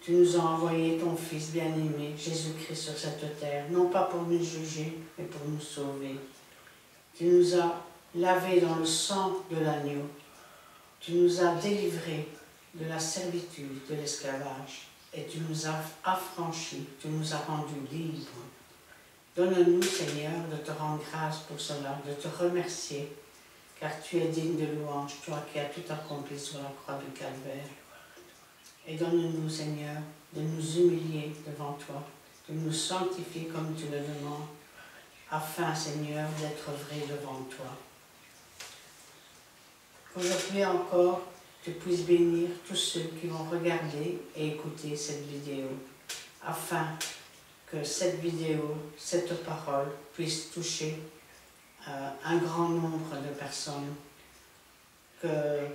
tu nous as envoyé ton Fils bien-aimé, Jésus-Christ, sur cette terre, non pas pour nous juger, mais pour nous sauver. Tu nous as lavés dans le sang de l'agneau. Tu nous as délivrés de la servitude, de l'esclavage, et tu nous as affranchis, tu nous as rendus libres. Donne-nous, Seigneur, de te rendre grâce pour cela, de te remercier, car tu es digne de louange, toi qui as tout accompli sur la croix du Calvaire. Et donne-nous, Seigneur, de nous humilier devant toi, de nous sanctifier comme tu le demandes, afin, Seigneur, d'être vrai devant toi. Aujourd'hui encore, tu puisses bénir tous ceux qui vont regarder et écouter cette vidéo, afin que cette vidéo, cette parole puisse toucher un grand nombre de personnes, que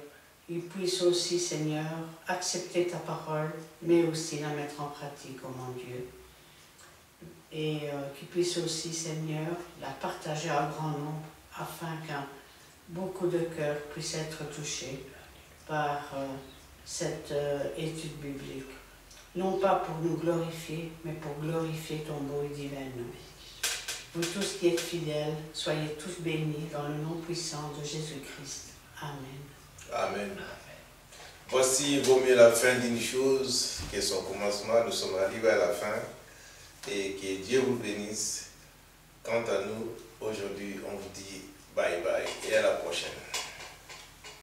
ils puissent aussi, Seigneur, accepter ta parole, mais aussi la mettre en pratique, oh mon Dieu. Et qu'ils puissent aussi, Seigneur, la partager à grand nombre, afin qu'un beaucoup de cœurs puissent être touchés par cette étude biblique. Non pas pour nous glorifier, mais pour glorifier ton beau et divin nom. Vous tous qui êtes fidèles, soyez tous bénis dans le nom puissant de Jésus-Christ. Amen. Amen. Voici, vaut mieux la fin d'une chose que son commencement. Nous sommes arrivés à la fin. Et que Dieu vous bénisse. Quant à nous, aujourd'hui, on vous dit bye bye et à la prochaine.